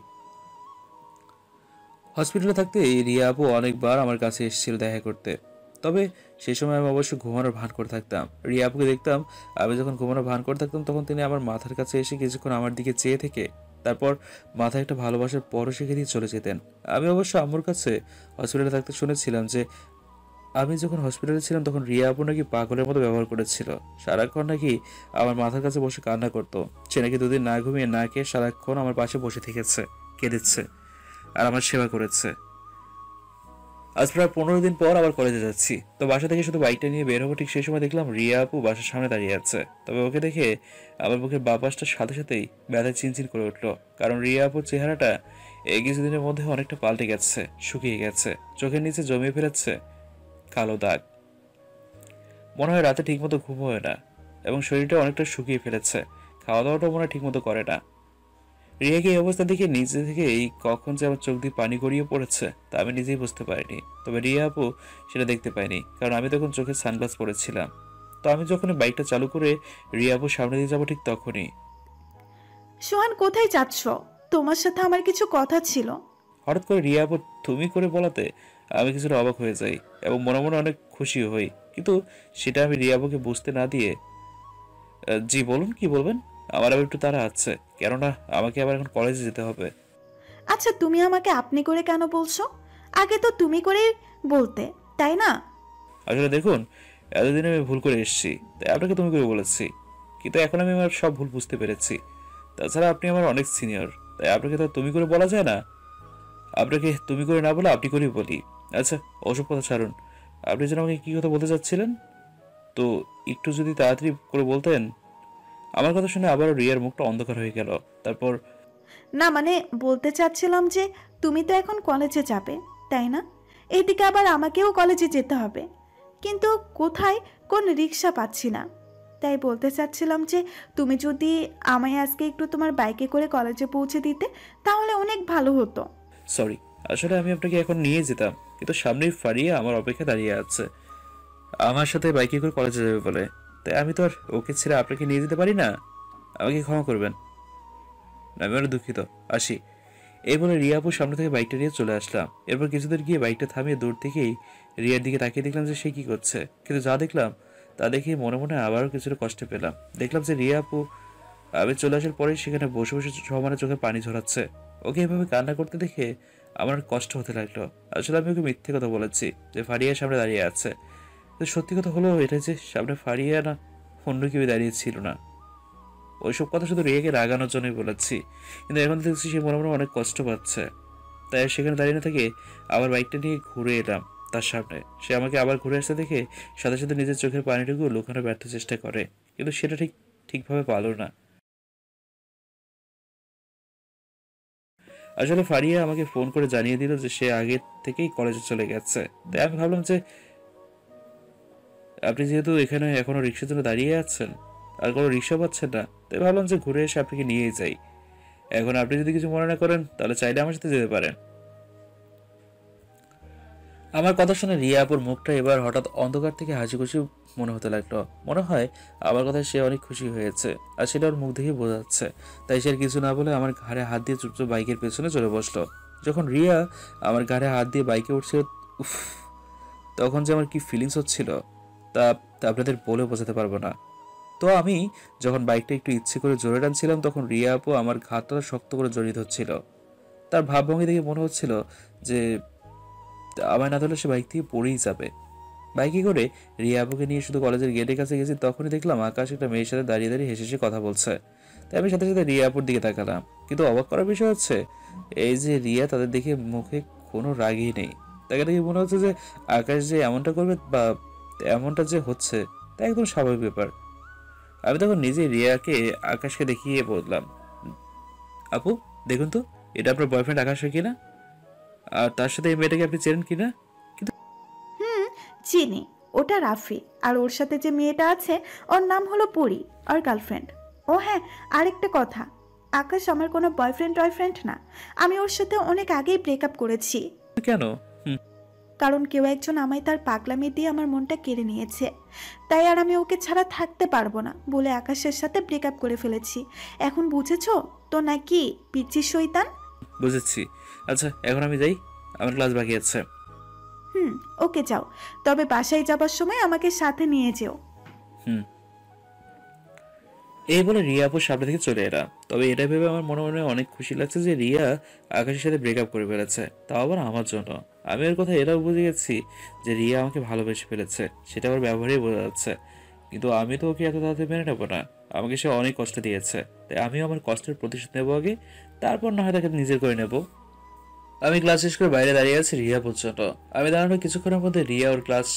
হসপিটালে থাকতে রিয়া আপু অনেকবার আমার কাছে এসেছিল দেখা করতে। তবে সেই সময় আমি অবশ্য ঘুমানোর ভান করে থাকতাম। রিয়া আপুকে দেখতাম, আমি যখন ঘুমানোর ভান করে থাকতাম তখন তিনি আমার মাথার কাছে এসে কিছুক্ষণ আমার দিকে চেয়ে থেকে তারপর মাথায় একটা ভালোবাসার পরশ রেখে দিয়ে চলে যেতেন। আমি অবশ্য আম্মুর কাছে হসপিটালে থাকতে শুনেছিলাম যে আমি যখন হসপিটালে ছিলাম তখন রিয়া আপু নাকি পাগলের মতো ব্যবহার করেছিল। সারাক্ষণ নাকি আমার মাথার কাছে বসে কান্না করতো। সে নাকি দুদিন না ঘুমিয়ে না খেয়ে সারাক্ষণ আমার পাশে বসে থেকেছে, কেঁদেছে আর আমার সেবা করেছে। আজ প্রায় 15 দিন পর আবার কলেজে যাচ্ছি। তো বাসা থেকে শুধু বাইকটা নিয়ে বের হবো, ঠিক সেই সময় দেখলাম রিয়া আপু বাসার সামনে দাঁড়িয়ে আছে। তবে ওকে দেখে আমার বুকের বাঁ পাশটার সাথে সাথেই ব্যথায় চিনচিন করে উঠলো, কারণ রিয়া আপুর চেহারাটা এই কিছুদিনের মধ্যে অনেকটা পাল্টে গেছে, শুকিয়ে গেছে, চোখের নিচে জমিয়ে ফেলেছে কালো দাগ। মনে হয় রাতে ঠিকমতো ঘুম হয় না এবং শরীরটা অনেকটা শুকিয়ে ফেলেছে, খাওয়া দাওয়াটাও মনে হয় ঠিকমতো করে না। রিয়াকে এই অবস্থা দেখে নিজে থেকেই কখন যে আমার চোখ দিয়ে পানি গড়িয়ে পড়েছে তা আমি নিজেই বুঝতে পারিনি। তবে রিয়া আপু সেটা দেখতে পাইনি, কারণ আমি তখন চোখে সানগ্লাস পরেছিলাম। তো আমি যখন বাইকটা চালু করে রিয়া আপুর সামনে দিয়ে যাবো ঠিক তখনই সোহান, কোথায় যাচ্ছ? তোমার সাথে আমার কিছু কথা ছিল। হঠাৎ করে রিয়া আপু তুমি করে বলাতে আমি কিছুটা অবাক হয়ে যাই এবং মনে মনে অনেক খুশি হই, কিন্তু সেটা আমি রিয়া আপুকে বুঝতে না দিয়ে জি বলুন, কি বলবেন? আমার আবার একটু তাড়া আছে, কেননা আমাকে আবার এখন কলেজে যেতে হবে। আচ্ছা, তুমি আমাকে আপনি করে কেন বলছো? আগে তো তুমি করেই বলতে, তাই না? আসলে দেখুন, এতদিন আমি ভুল করে এসেছি, তাই আপনাকে তুমি করে বলেছি, কিন্তু এখন আমি আমার সব ভুল বুঝতে পেরেছি। তাছাড়া আপনি আমার অনেক সিনিয়র, তাই আপনাকে তো তুমি করে বলা যায় না। আপনাকে তুমি করে না বলে আপনি করেই বলি। আচ্ছা, ওসব কথা ছাড়ুন, আপনি যেন আমাকে কী কথা বলতে চাচ্ছিলেন, তো একটু যদি তাড়াতাড়ি করে বলতেন। আমার কথা শুনে আবারও রিয়ার মুখটা অন্ধকার হয়ে গেল। তারপর না মানে বলতে চাচ্ছিলাম যে তুমি তো এখন কলেজে যাবে, তাই না? এইদিকে আবার আমাকেও কলেজে যেতে হবে, কিন্তু কোথায় কোন রিক্সা পাচ্ছি না। তাই বলতে চাচ্ছিলাম যে তুমি যদি আমায় আজকে একটু তোমার বাইকে করে কলেজে পৌঁছে দিতে তাহলে অনেক ভালো হতো। সরি, আসলে আমি আপনাকে এখন নিয়ে যেতাম, কিন্তু সামনেই ফারিয়া আমার অপেক্ষা দাঁড়িয়ে আছে আমার সাথে বাইকে করে কলেজে যাবে বলে, তাই আমি তো আর ওকে ছেড়ে আপনাকে নিয়ে যেতে পারি না। আমাকে ক্ষমা করবেন, আমি অনেক দুঃখিত, আসি। এই বলে রিয়া আপুর সামনে থেকে বাইকটা নিয়ে চলে আসলাম। এরপর কিছুদূর গিয়ে বাইকটা থামিয়ে দূর থেকেই রিয়ার দিকে তাকিয়ে দেখলাম যে সে কি করছে, কিন্তু যা দেখলাম তা দেখে মনে মনে আবারও কিছুটা কষ্ট পেলাম। দেখলাম যে রিয়া আপু আমি চলে আসার পরেই সেখানে বসে বসে সমানে চোখে পানি ঝরাচ্ছে। ওকে এভাবে কান্না করতে দেখে আমার কষ্ট হতে লাগলো। আসলে আমি ওকে মিথ্যে কথা বলেছি যে ফারিয়ার সামনে দাঁড়িয়ে আছে, তো সত্যি কথা হলো এটা যে সামনে ফারিয়া না, অন্য কেউ দাঁড়িয়ে ছিল না। ওইসব কথা শুধু রিয়াকে রাগানোর জন্যই বলেছি, কিন্তু এখন দেখছি সে মনে মনে অনেক কষ্ট পাচ্ছে। তাই সেখানে দাঁড়িয়ে না থেকে আবার বাইকটা নিয়ে ঘুরে এলাম তার সামনে। সে আমাকে আবার ঘুরে আসতে দেখে সাথে সাথে নিজের চোখের পানিটুকু লুকানোর ব্যর্থ চেষ্টা করে, কিন্তু সেটা ঠিকভাবে পারল না। আসলে ফারিয়া আমাকে ফোন করে জানিয়ে দিল যে সে আগে থেকেই কলেজে চলে গেছে। তাই আমি ভাবলাম যে আপনি যেহেতু এখানে এখনো রিক্সার জন্য দাঁড়িয়ে আছেন আর কোনো রিক্সা পাচ্ছেন না, তাই ভাবলাম যে ঘুরে এসে আপনাকে নিয়েই যাই। এখন আপনি যদি কিছু মনে না করেন তাহলে চাইলে আমার সাথে যেতে পারেন। আমার কথা শুনে রিয়া আপুর মুখটা এবার হঠাৎ অন্ধকার থেকে হাসি খুশি মনে হতে লাগলো। মনে হয় আমার কথায় সে অনেক খুশি হয়েছে, আর সেটা ওর মুখ দেখে বোঝা যাচ্ছে। তাই সে আর কিছু না বলে আমার ঘাড়ে হাত দিয়ে চুপচাপ বাইকের পেছনে চলে বসলো। যখন রিয়া আমার ঘাড়ে হাত দিয়ে বাইকে উঠছিল, উফ, তখন যে আমার কি ফিলিংস হচ্ছিল তা তা আপনাদের বলে বোঝাতে পারবো না। তো আমি যখন বাইকটা একটু ইচ্ছে করে জোরে টানছিলাম তখন রিয়া আপু আমার ঘাটটা শক্ত করে জড়িয়ে ধরছিল। তার ভাবভঙ্গি দেখে মনে হচ্ছিল যে আমায় না ধরলে সে বাইক থেকে পড়েই যাবে। বাইকে করে রিয়া আপুকে নিয়ে শুধু কলেজের গেটের কাছে গেছি, তখনই দেখলাম আকাশ একটা মেয়ের সাথে দাঁড়িয়ে দাঁড়িয়ে হেসে হেসে কথা বলছে। তাই আমি সাথে সাথে রিয়া আপুর দিকে তাকালাম, কিন্তু অবাক করার বিষয় হচ্ছে এই যে রিয়া তাদের দেখে মুখে কোনো রাগই নেই। তাকে দেখে মনে হচ্ছে যে আকাশ যে এমনটা করবে বা এমনটা যে হচ্ছে তা একদম স্বাভাবিক ব্যাপার। আমি তখন নিজে রিয়াকে আকাশকে দেখিয়ে বললাম, আপু দেখুন তো, এটা আপনার বয়ফ্রেন্ড আকাশ হয় কিনা, আর তার সাথে এই মেয়েটাকে আপনি চেনেন কিনা? হুম, চিনি। ওটা রাফি, আর ওর সাথে যে মেয়েটা আছে ওর নাম হলো পরি, আর গার্লফ্রেন্ড। ও হ্যাঁ, আরেকটা কথা, আকাশ আমার কোনো বয়ফ্রেন্ড টয়ফ্রেন্ড না। আমি ওর সাথে অনেক আগেই ব্রেকআপ করেছি। কেন? কারণ কেউ একজন আমায় তার পাগলামি দিয়ে আমার মনটা কেড়ে নিয়েছে, তাই আর আমি ওকে ছাড়া থাকতে পারবো না বলে আকাশের সাথে ব্রেকআপ করে ফেলেছি। এখন বুঝেছো তো নাকি পিচ্চি শয়তান? বুঝেছি। আচ্ছা এখন আমি যাই। আমার ক্লাস বাকি আছে। ওকে যাও, তবে বাসায় যাবার সময় আমাকে সাথে নিয়ে যেও। হুম। এই বলে রিয়া আপুর সামনে থেকে চলে এলাম। তবে এটা ভেবে আমার মনে মনে অনেক খুশি লাগছে যে রিয়া আকাশের সাথে ব্রেকআপ করে ফেলেছে, তাও আবার আমার জন্য। আমি এর কথা এটাও বুঝে গেছি যে রিয়া আমাকে ভালোবেসে ফেলেছে, সেটা আমার ব্যবহারেই বোঝা যাচ্ছে। কিন্তু আমি তো ওকে এত তাড়াতাড়ি মেনে নেবো না। আমাকে সে অনেক কষ্ট দিয়েছে, তাই আমিও আমার কষ্টের প্রতিশোধ নেবো আগে, তারপর না হয় তাকে নিজের করে নেব। আমি ক্লাস শেষ করে বাইরে দাঁড়িয়ে আছি রিয়া পর্যন্ত। আমি দাঁড়ানোর কিছুক্ষণের মধ্যে রিয়া ওর ক্লাস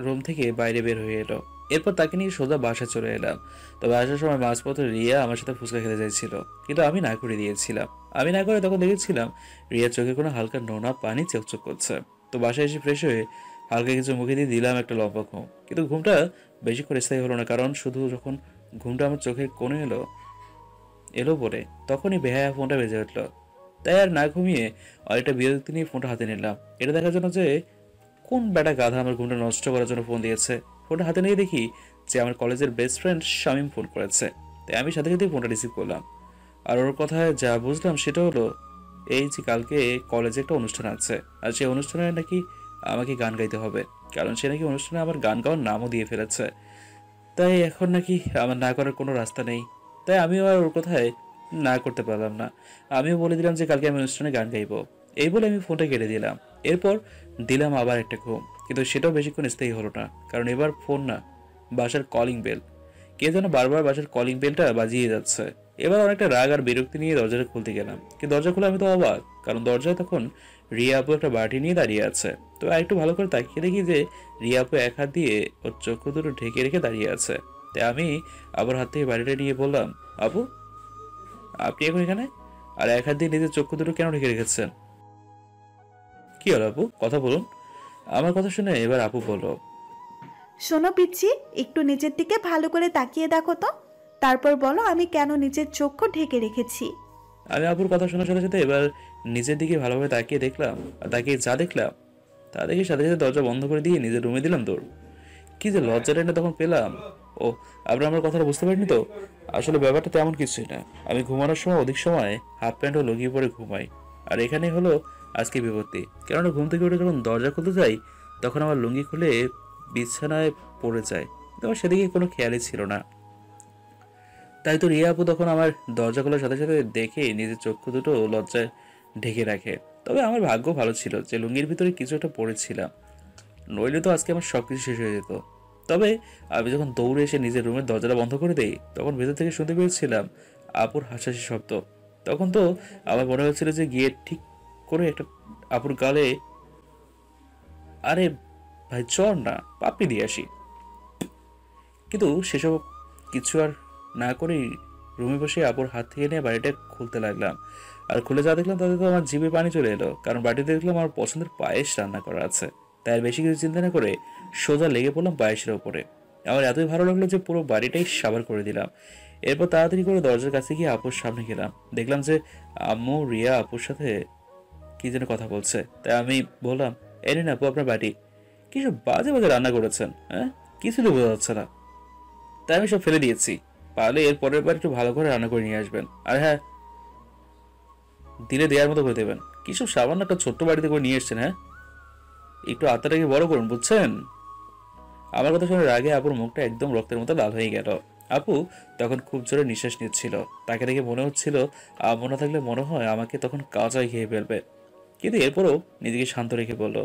রুম থেকে বাইরে বের হয়ে এলো। এরপর তাকে নিয়ে সোজা বাসায় চলে এলাম। তবে আসার সময় মাঝপথে রিয়া আমার সাথে ফুচকা খেতে চাইছিল, কিন্তু আমি না করে দিয়েছিলাম। আমি না করে তখন দেখেছিলাম রিয়ার চোখে কোনো হালকা নোনা পানি চকচক করছে। তো বাসায় এসে ফ্রেশ হয়ে হালকা কিছু মুখে দিয়ে দিলাম একটা লম্বা ঘুম। কিন্তু ঘুমটা বেশি করে স্থায়ী হলো না, কারণ শুধু যখন ঘুমটা আমার চোখের কোণে এলো বলে তখনই বেহায়া ফোনটা বেজে উঠলো। তাই আর না ঘুমিয়ে অনেকটা বিরক্তি নিয়ে ফোনটা হাতে নিলাম, এটা দেখার জন্য যে কোন বেটা গাধা আমার ঘুমটা নষ্ট করার জন্য ফোন দিয়েছে। ফোনটা হাতে নিয়ে দেখি যে আমার কলেজের বেস্ট ফ্রেন্ড শামীম ফোন করেছে। তাই আমি সাথে সাথে ফোনটা রিসিভ করলাম। আর ওর কথায় যা বুঝলাম সেটা হলো এই যে কালকে কলেজে একটা অনুষ্ঠান আছে, আর সেই অনুষ্ঠানে নাকি আমাকে গান গাইতে হবে, কারণ সে নাকি অনুষ্ঠানে আমার গান গাওয়ার নামও দিয়ে ফেলেছে। তাই এখন নাকি আমার না করার কোনো রাস্তা নেই। তাই আমিও আর ওর কথায় না করতে পারলাম না। আমিও বলে দিলাম যে কালকে আমি অনুষ্ঠানে গান গাইবো। এই বলে আমি ফোনটা কেটে দিলাম। এরপর দিলাম আবার একটা ঘুম, কিন্তু সেটাও বেশিক্ষণ স্থায়ী হলো না, কারণ এবার ফোন না, বাসার কলিং বেল। কে যেন বারবার বাসার কলিং বেলটা বাজিয়ে যাচ্ছে। এবার অনেকটা রাগ আর বিরক্তি নিয়ে দরজাটা খুলতে গেলাম, কিন্তু দরজা খুলে আমি তো অবাক, কারণ দরজায় তখন রিয়া আপু একটা বাটি নিয়ে দাঁড়িয়ে আছে। তো আরেকটু ভালো করে তাকিয়ে দেখি যে রিয়া আপু এক হাত দিয়ে ওর চক্ষু দুটো ঢেকে রেখে দাঁড়িয়ে আছে। তাই আমি আবার হাত থেকে বাড়িটা নিয়ে বললাম, আপু আপনি এখন এখানে, আর এক হাত দিয়ে নিজের চক্ষু দুটো কেন ঢেকে রেখেছেন? কি হলো আপু, কথা বলুন। আমার কথা শুনে এবার আপু বলল, শোনো পিচ্ছি, একটু নিচের দিকে ভালো করে তাকিয়ে দেখো তো, তারপর বলো আমি কেন নিজের চক্ষু ঢেকে রেখেছি। আমি আপুর কথা শোনার সাথে সাথে এবার নিজের দিকে ভালোভাবে তাকিয়ে দেখলাম, আর তাকিয়ে যা দেখলাম তা দেখে সাথে সাথে দরজা বন্ধ করে দিয়ে নিজের রুমে দিলাম দৌড়। কি যে লজ্জাটা না তখন পেলাম। ও, আপনারা আমার কথাটা বুঝতে পারেননি তো? আসলে ব্যাপারটা তেমন কিছুই না। আমি ঘুমানোর সময় অধিক সময় হাফ প্যান্ট ও লুঙ্গি পরে ঘুমাই, আর এখানেই হলো আজকে বিপত্তি। কেননা ঘুম থেকে উঠে যখন দরজা খুলতে যাই তখন আমার লুঙ্গি খুলে বিছানায় পড়ে যায়, কিন্তু আমার সেদিকে কোনো খেয়ালই ছিল না। তাই তো রিয়া আপু তখন আমার দরজা খোলার সাথে সাথে দেখে নিজের চক্ষু দুটো লজ্জায় ঢেকে রাখে। তবে আমার ভাগ্য ভালো ছিল যে লুঙ্গির ভিতরে কিছু একটা পড়েছিলাম, নইলে তো আজকে আমার সবকিছু শেষ হয়ে যেত। তবে আমি যখন দৌড়ে এসে নিজের রুমের দরজাটা বন্ধ করে দেই তখন ভেতর থেকে শুনতে পেয়েছিলাম আপুর হাসাহাসি শব্দ। তখন তো আমার মনে হচ্ছিল যে গিয়ে ঠিক করে একটা আপুর গালে, আরে ভাই চর না, পাপ্পি দিয়ে আসি। কিন্তু সেসব কিছু আর না করেই রুমে বসে আপুর হাত থেকে নিয়ে বাড়িটা খুলতে লাগলাম। আর খুলে যা দেখলাম তাতে তো আমার জিভে পানি চলে এলো, কারণ বাড়িতে দেখলাম আমার পছন্দের পায়েস রান্না করা আছে। তাই আর বেশি কিছু চিন্তা না করে সোজা লেগে পড়লাম পায়েসের ওপরে। আমার এতই ভালো লাগলো যে পুরো বাড়িটাই সাবার করে দিলাম। এরপর তাড়াতাড়ি করে দরজার কাছে গিয়ে আপুর সামনে গেলাম, দেখলাম যে আম্মু রিয়া আপুর সাথে কি যেন কথা বলছে। তাই আমি বললাম, এই নিন আপু আপনার বাটি। কি সব বাজে বাজে রান্না করেছেন, হ্যাঁ কিছু তো বোঝা যাচ্ছে না। তাই আমি সব ফেলে দিয়েছি, পারলে এর পরের বার একটু ভালো করে রান্না করে নিয়ে আসবেন। আর হ্যাঁ, দিলে দেওয়ার মতো করে দেবেন। কি সব সামান্য একটা ছোট্ট বাড়িতে করে নিয়ে এসছেন, হ্যাঁ একটু আত্মাটাকে বড় করুন, বুঝছেন? আমার কথা শোনার আগে আপুর মুখটা একদম রক্তের মতো লাল হয়ে গেল। আপু তখন খুব জোরে নিঃশ্বাস নিচ্ছিল। তাকে দেখে মনে হচ্ছিল আম্মু না থাকলে মনে হয় আমাকে তখন কাঁচাই খেয়ে ফেলবে, কিন্তু এরপরও নিজেকে শান্ত রেখে বলল,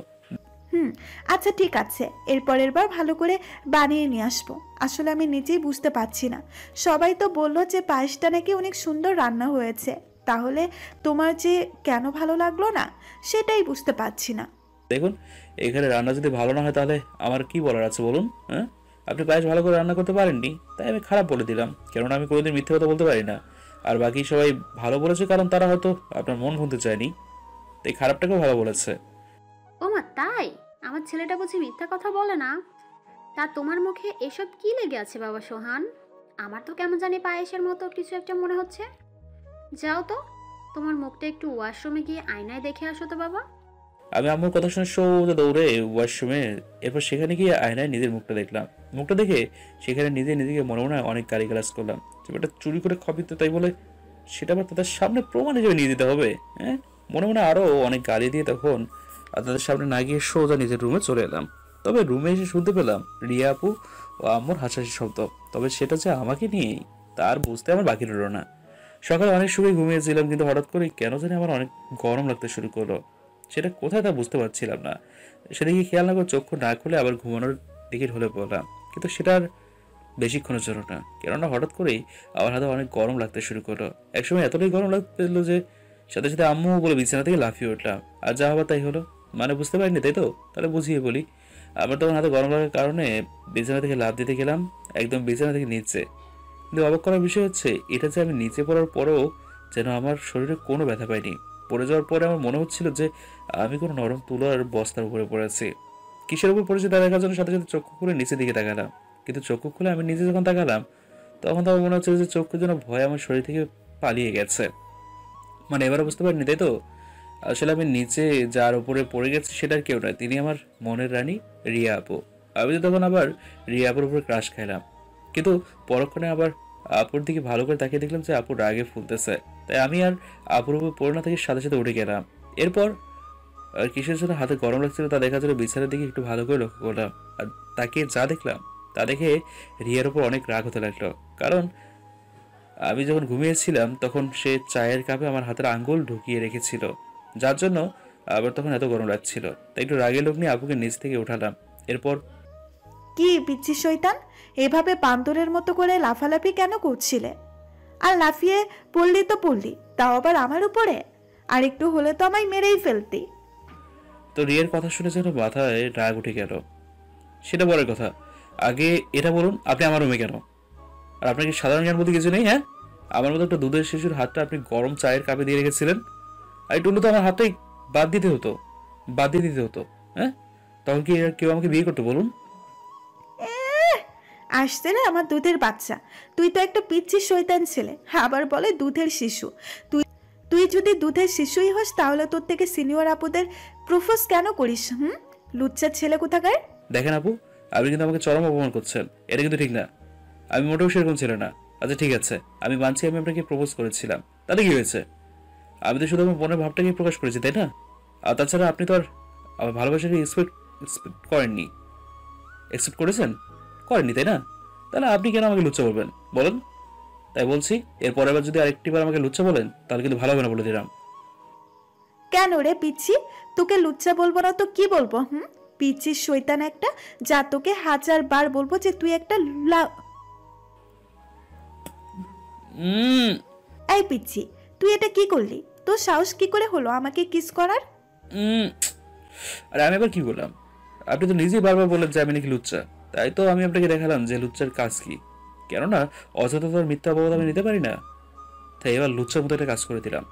আচ্ছা ঠিক আছে, এরপরের বার ভালো করে বানিয়ে নিয়ে আসবো। আসলে আমি নিজেই বুঝতে পারছি না, সবাই তো বললো যে পায়েসটা নাকি অনেক সুন্দর রান্না হয়েছে, তাহলে তোমার যে কেন ভালো লাগলো না সেটাই বুঝতে পারছি না। দেখুন এখানে রান্না যদি ভালো না হয় তাহলে আমার কি বলার আছে বলুন? হ্যাঁ, আপনি পায়েস ভালো করে রান্না করতে পারেননি তাই আমি খারাপ বলে দিলাম, কেননা আমি কোনোদিন মিথ্যে কথা বলতে পারি না। আর বাকি সবাই ভালো বলেছে কারণ তারা হয়তো আপনার মন ভুলতে চায়নি, তাই খারাপটাকেও ভালো বলেছে। ও মা, তাই? আমার ছেলেটা বুঝি মিথ্যা কথা বলে না? তা তোমার মুখে এসব কি লেগে আছে বাবা সোহান? আমার তো কেমন জানি পায়েসের মতো কিছু একটা মনে হচ্ছে। যাও তো, তোমার মুখটা একটু ওয়াশরুমে গিয়ে আয়নায় দেখে আসো তো বাবা। আমি আম্মুর কথা শুনে সোজা দৌড়ে ওয়াশরুমে, এরপর সেখানে গিয়ে আয়নায় নিজের মুখটা দেখলাম। মুখটা দেখে সেখানে নিজেকে মনে মনে অনেক গালিগালাজ করলাম যে এটা চুরি করে খাবি তো, তাই বলে সেটা আবার তাদের সামনে প্রমাণ হিসেবে নিয়ে দিতে হবে। হ্যাঁ, মনে মনে আরও অনেক গালি দিয়ে তখন তাদের সামনে না গিয়ে সোজা নিজের রুমে চলে এলাম। তবে রুমে এসে শুনতে পেলাম রিয়া আপু ও আম্মুর হাসাহাসি শব্দ। তবে সেটা যে আমাকে নিয়েই তার বুঝতে আমার বাকি রইল না। সকালে অনেক সময় ঘুমিয়েছিলাম, কিন্তু হঠাৎ করে কেন জানি আমার অনেক গরম লাগতে শুরু করলো। সেটা কোথায় তা বুঝতে পারছিলাম না। সেদিকে খেয়াল না করে চক্ষু না খুলে আবার ঘুমানোর দিকে ঢলে পড়লাম, কিন্তু সেটা আর বেশিক্ষণের জন্য না। কেননা হঠাৎ করেই আমার হাতে অনেক গরম লাগতে শুরু করলো। একসময় এতটাই গরম লাগলো যে সাথে সাথে আম্মু বলে বিছানা থেকে লাফিয়ে উঠলাম। আর যা হবার তাই হলো। মানে বুঝতে পারিনি তাই তো? তাহলে বুঝিয়ে বলি। আমার তখন হাতে গরম লাগার কারণে বিছানা থেকে লাফ দিতে গেলাম, একদম বিছানা থেকে নিচে। কিন্তু অবাক করার বিষয় হচ্ছে এটা যে আমি নিচে পড়ার পরেও যেন আমার শরীরে কোনো ব্যথা পাইনি। পড়ে যাওয়ার পরে আমার মনে হচ্ছিল যে আমি কোনো নরম তুলার বস্তার উপরে পড়েছি। কিসের উপর পড়েছে তা দেখার জন্য সাথে সাথে চক্ষু খুলে নিচের দিকে তাকালাম। কিন্তু চক্ষু খুলে আমি নিচে যখন তাকালাম তখন তো আমার মনে হচ্ছে যে চক্ষু যেন ভয়ে আমার শরীর থেকে পালিয়ে গেছে। মানে এবারে বুঝতে পারিনি তাই তো? আসলে আমি নিচে যার উপরে পড়ে গেছি সেটার কেউ নয়, তিনি আমার মনের রানী রিয়া আপু। আমি তো তখন আবার রিয়া আপুর উপরে ক্রাশ খাইলাম, কিন্তু পরক্ষণে আবার আপুর দিকে ভালো করে তাকিয়ে দেখলাম যে আপুর রাগে ফুলতেছে। তাই আমি আর আপুর উপর পড়ে না থেকে সাথে সাথে উঠে গেলাম। এরপর কিসের জন্য হাতে গরম লাগছিল তা দেখার জন্য বিছানার দিকে একটু ভালো করে লক্ষ্য করলাম। আর তাকিয়ে যা দেখলাম তা দেখে রিয়ার উপর অনেক রাগ হতে লাগলো। কারণ আমি যখন ঘুমিয়েছিলাম তখন সে চায়ের কাপে আমার হাতের আঙ্গুল ঢুকিয়ে রেখেছিল, যার জন্য আবার তখন এত গরম লাগছিল। তাই একটু রাগের লোক নিয়ে আপুকে নিচ থেকে উঠালাম। এরপর কি পিচ্ছি শয়তান, এভাবে বান্দরের মতো করে লাফালাফি কেন করছিলে? আর লাফিয়ে পড়লি তো পড়লি, তাও আবার আমার উপরে। আর একটু হলে তো আমায় মেরেই ফেলতি। তো রিয়ার কথা শুনে যেন মাথায় রাগ উঠে গেল। সেটা বড় কথা, আগে এটা বলুন আপনি আমার রুমে কেন? আর আপনার কি সাধারণ জ্ঞান বলতে কিছু নেই? হ্যাঁ, আমার মতো একটা দুধের শিশুর হাতটা আপনি গরম চায়ের কাপে দিয়ে রেখেছিলেন। আর একটু তো আমার হাতটাই বাদ দিতে হতো, বাদ দিয়ে দিতে হতো। হ্যাঁ, তখন কি কেউ আমাকে বিয়ে করতো বলুন? আসছে না আমার দুধের বাচ্চা, তুই তো একটা পিচ্ছি শয়তান ছেলে, আবার বলে দুধের শিশু। তুই তুই যদি দুধের শিশুই হোস তাহলে তোর থেকে সিনিয়র আপুদের প্রপোজ কেন করিস? লুচ্চা ছেলে কোথাকার। দেখেন আপু, আপনি কিন্তু আমাকে চরম অপমান করছেন। এটা কিন্তু ঠিক না। আমি মোটেও সেরকম ছিল না। আচ্ছা ঠিক আছে, আমি মানছি আমি আপনাকে প্রপোজ করেছিলাম, তাতে কি হয়েছে? আমি তো শুধু আমার মনের ভাবটাকে প্রকাশ করেছি, তাই না? আর তাছাড়া আপনি তো আর আমার ভালোবাসাকে এক্সপেক্ট করেননি। অ্যাকসেপ্ট করেছেন? করেননি, তাই না? তাহলে আপনি কেন আমাকে লুচ্চা বলবেন বলেন? তাই বলছি, এরপর এবার যদি আরেকটিবার আমাকে লুচ্চা বলেন তাহলে কিন্তু ভালো হবে না, বলে দিলাম। কেন রে পিচ্ছি, তোকে লুচ্চা বলবো না তো কি বলবো? পিচ্ছির শয়তান একটা, যা তোকে 1000 বার বলবো যে তুই একটা উম, এই পিচ্ছি, তুই এটা কি করলি? তোর সাহস কি করে হলো আমাকে কিস করার? উম, আরে আমি এবার কি বললাম? আপনি তো নিজেই বারবার বললেন যে আমি নাকি লুচ্চা, তাই তো আমি আপনাকে দেখালাম যে লুচ্চার কাজ কি। কেননা অযথা তো আর মিথ্যা অপবাদ আমি নিতে পারি না। তাই এবার লুচ্চার মতো একটা কাজ করে দিলাম।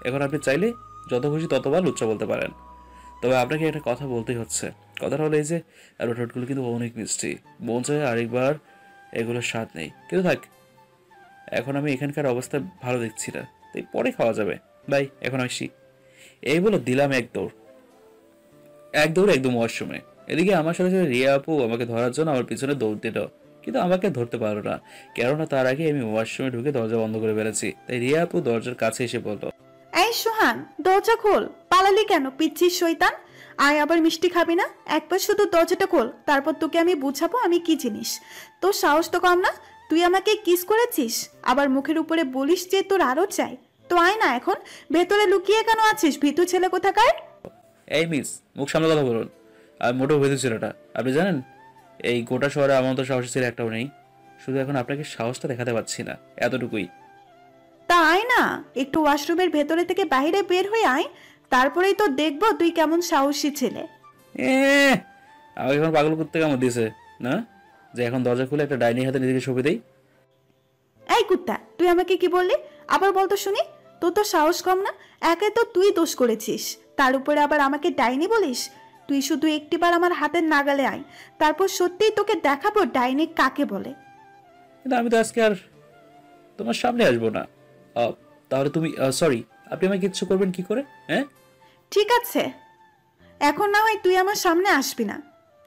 এখন আপনি চাইলে যত খুশি ততবার লুচ্চা বলতে পারেন। তবে আপনাকে একটা কথা বলতেই হচ্ছে। কথাটা হলো এই যে আর ঠোঁটগুলো কিন্তু অনেক মিষ্টি, মন চায় আরেকবার এগুলোর স্বাদ নেই। কিন্তু থাক, এখন আমি এখানকার অবস্থা ভালো দেখছি না, তাই পরে খাওয়া যাবে। বাই, এখন আসি। এই বলে দিলাম এক দৌড় একদম ওয়াশরুমে। এদিকে আমার সাথে সাথে রিয়া আপু আমাকে ধরার জন্য আমার পিছনে দৌড় দিল, কিন্তু আমাকে ধরতে পারলো না। কেননা তার আগে আমি ওয়াশরুমে ঢুকে দরজা বন্ধ করে ফেলেছি। তাই রিয়া আপু দরজার কাছে এসে বলল, এই সোহান, দরজা খোল। পালালি কেন পিচ্ছির শয়তান? আয়, আবার মিষ্টি খাবি না? একবার শুধু দরজাটা খোল, তারপর তোকে আমি বুঝাবো আমি কি জিনিস। তোর সাহস তো কম না, তুই আমাকে কিস করেছিস, আবার মুখের উপরে বলিস যে তোর আরো চাই। তো আয় না এখন, ভেতরে লুকিয়ে কেন আছিস ভীতু ছেলে কোথাকার? এই মিস, মুখ সামনে কথা বলুন। আমি মোটেও ভেতর ছেলেটা। আপনি জানেন এই গোটা শহরে আমার মতো সাহসী ছেলে একটাও নেই। শুধু এখন আপনাকে সাহসটা দেখাতে পারছি না, এতটুকুই। তা আয় না, একটু ওয়াশরুমের ভেতরে থেকে বাইরে বের হয়ে আয়, তারপরেই তো দেখবো তুই কেমন সাহসী ছেলে। এ আমাকে এখন পাগল করতে কেমন দিয়েছে না, যে এখন দরজা খুলে একটা ডাইনির হাতে নিজেকে ছবি দেই। এই কুত্তা, তুই আমাকে কি বললি? আবার বলতো শুনি। তোর তো সাহস কম না, একে তো তুই দোষ করেছিস, তার উপরে আবার আমাকে ডাইনি বলিস। তুই শুধু একটিবার আমার হাতের নাগালে আয়, তারপর সত্যিই তোকে দেখাবো ডাইনি কাকে বলে। কিন্তু আমি তো আজকে আর তোমার সামনে আসবো না। তাহলে তুমি সরি, আপনি আমাকে কিচ্ছু করবেন কি করে? হ্যাঁ ঠিক আছে, এখন না হয় তুই আমার সামনে আসবি না,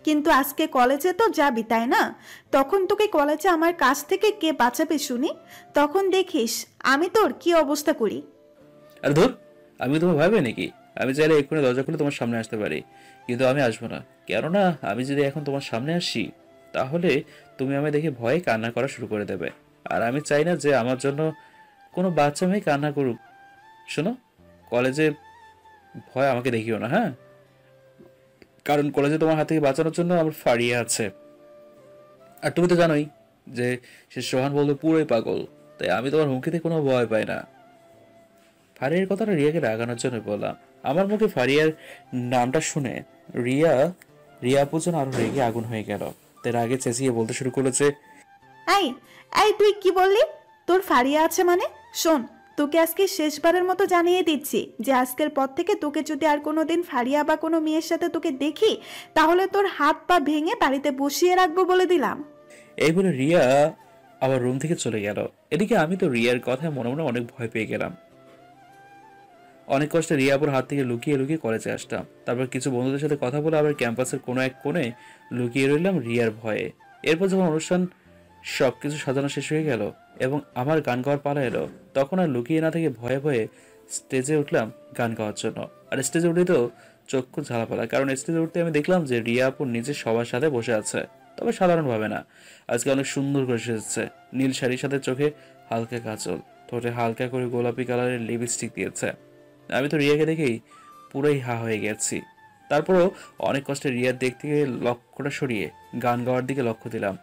কিন্তু আজকে কলেজে তো যাবি তাই না? তখন তোকে কলেজে আমার কাছ থেকে কে বাঁচাবে শুনি, তখন দেখিস আমি তোর কি অবস্থা করি। আর ধর, আমি তোমার ভয় পাই নাকি? আমি চাইলে এক্ষুনি দরজা খুলে তোমার সামনে আসতে পারি, কিন্তু আমি আসবো না। কেননা আমি যদি এখন তোমার সামনে আসি, তাহলে তুমি আমায় দেখে ভয়ে কান্না করা শুরু করে দেবে। আর আমি চাই না যে আমার জন্য কোনো বাচ্চা মেয়ে কান্না করুক। শোনো, কলেজে ভয় আমাকে দেখিও না, হ্যাঁ? কারণ কলেজে তোমার হাত থেকে বাঁচানোর জন্য আমার ফারিয়া আছে। আর তুমি তো জানোই যে সে সোহান বলতে পুরোই পাগল, তাই আমি তোমার হুমকিতে কোনো ভয় পাই না। ফারিয়ার কথাটা রিয়াকে রাগানোর জন্য বললাম। আমার মুখে ফারিয়ার নামটা শুনে রিয়া আপু যেন আরো রেগে আগুন হয়ে গেল। তার আগে চেঁচিয়ে বলতে শুরু করলো যে, এই এই তুই কি বললি? তোর ফারিয়া আছে মানে? শোন, তোকে আজকে শেষবারের মতো জানিয়ে দিচ্ছি যে আজকের পর থেকে তোকে যদি আর কোনোদিন ফারিয়া বা কোনো মেয়ের সাথে তোকে দেখি, তাহলে তোর হাত পা ভেঙে বাড়িতে বসিয়ে রাখবো বলে দিলাম। এই বলে রিয়া আবার রুম থেকে চলে গেল। এদিকে আমি তো রিয়ার কথায় মনে মনে অনেক ভয় পেয়ে গেলাম। অনেক কষ্টে রিয়া আপুর হাত থেকে লুকিয়ে লুকিয়ে কলেজে আসতাম। তারপর কিছু বন্ধুদের সাথে কথা বলে আবার ক্যাম্পাসের কোনো এক কোণে লুকিয়ে রইলাম রিয়ার ভয়ে। এরপর যখন অনুষ্ঠান সবকিছু সাজানো শেষ হয়ে গেল এবং আমার গান গাওয়ার পালা এলো, তখন আর লুকিয়ে না থেকে ভয়ে ভয়ে স্টেজে উঠলাম গান গাওয়ার জন্য। আর স্টেজে উঠে তো চক্ষু ঝালাপালা, কারণ স্টেজে উঠতে আমি দেখলাম যে রিয়া আপুর নিচে সবার সাথে বসে আছে, তবে সাধারণভাবে না। আজকে অনেক সুন্দর করে সেজেছে। নীল শাড়ির সাথে চোখে হালকা কাজল, ঠোঁটে হালকা করে গোলাপি কালারের লিপস্টিক দিয়েছে। আমি তো রিয়াকে দেখেই পুরোই হা হয়ে গেছি। তারপরও অনেক কষ্টে রিয়ার দিক থেকে লক্ষ্যটা সরিয়ে গান গাওয়ার দিকে লক্ষ্য দিলাম।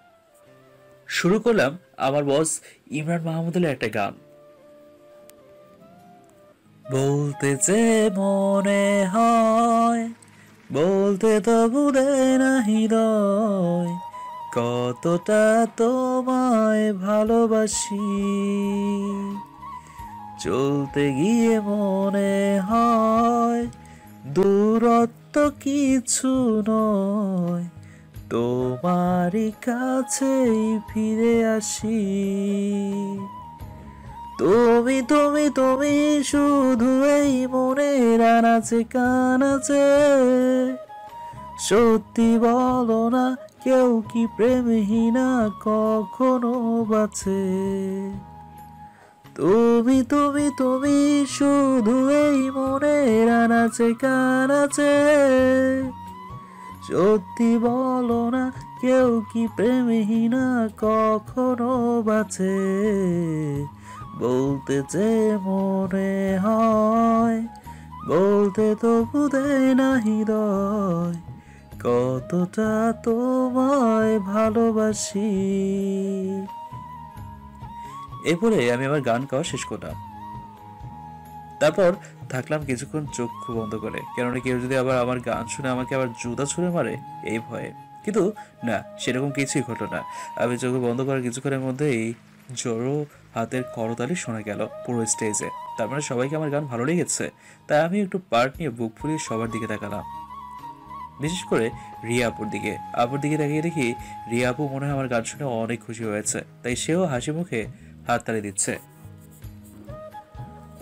শুরু করলাম আমার বস ইমরান মাহমুদুলের একটা গান। বলতে যে মনে হয়, বলতে তো ভুলে না হৃদয়, কতটা তোমায় ভালোবাসি। চলতে গিয়ে মনে হয় দূরত্ব কিছু নয়, তোমারই কাছেই ফিরে আসি। তুমি তুমি তুমি শুধু এই মনের আনাচে কানাচে, সত্যি বলো না কেউ কি প্রেমহীনা কখনো বাঁচে। তুমি তুমি তুমি শুধু এই মনের আনাচে কানাচে, সত্যি বলো না কেউ কি প্রেমহীনা কখনো বাঁচে। বলতে যে মনে হয়, বলতে তো বুঝে না হৃদয়, কতটা তোমায় ভালোবাসি। এরপরে আমি আমার গান গাওয়া শেষ করলাম। তারপর থাকলাম কিছুক্ষণ চক্ষু বন্ধ করে, কেননা কেউ যদি আবার আমার গান শুনে আমাকে আবার জুতা ছুঁড়ে মারে এই ভয়ে। কিন্তু না, সেরকম কিছুই ঘটলো না। আমি চোখ বন্ধ করার কিছুক্ষণের মধ্যেই জোরো হাতের করতালি শোনা গেল পুরো স্টেজে। তার মানে সবাইকে আমার গান ভালো লেগেছে। তাই আমি একটু পার্ট নিয়ে বুক ফুলিয়ে সবার দিকে তাকালাম, বিশেষ করে রিয়া আপুর দিকে। আপুর দিকে তাকিয়ে দেখি রিয়া আপু মনে হয় আমার গান শুনে অনেক খুশি হয়েছে, তাই সেও হাসি মুখে হাততালি দিচ্ছে।